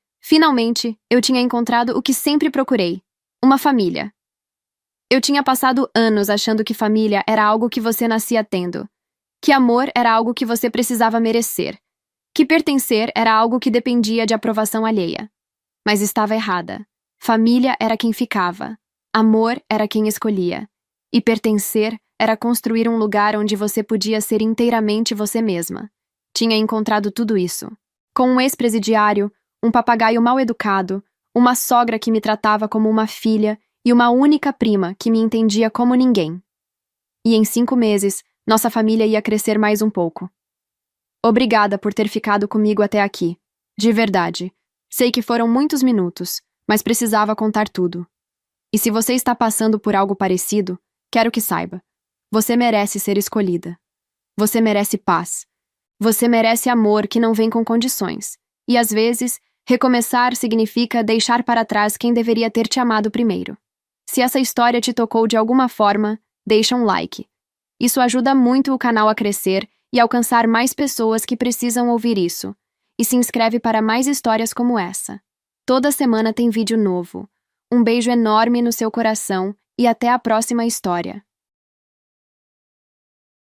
Speaker 1: eu tinha encontrado o que sempre procurei: uma família. Eu tinha passado anos achando que família era algo que você nascia tendo, que amor era algo que você precisava merecer, que pertencer era algo que dependia de aprovação alheia. Mas estava errada. Família era quem ficava, amor era quem escolhia, e pertencer era construir um lugar onde você podia ser inteiramente você mesma. Tinha encontrado tudo isso. Com um ex-presidiário, um papagaio mal educado, uma sogra que me tratava como uma filha e uma única prima que me entendia como ninguém. E em 5 meses, nossa família ia crescer mais um pouco. Obrigada por ter ficado comigo até aqui. De verdade. Sei que foram muitos minutos, mas precisava contar tudo. E se você está passando por algo parecido, quero que saiba. Você merece ser escolhida. Você merece paz. Você merece amor que não vem com condições. E às vezes, recomeçar significa deixar para trás quem deveria ter te amado primeiro. Se essa história te tocou de alguma forma, deixa um like. Isso ajuda muito o canal a crescer e alcançar mais pessoas que precisam ouvir isso. E se inscreve para mais histórias como essa. Toda semana tem vídeo novo. Um beijo enorme no seu coração e até a próxima história.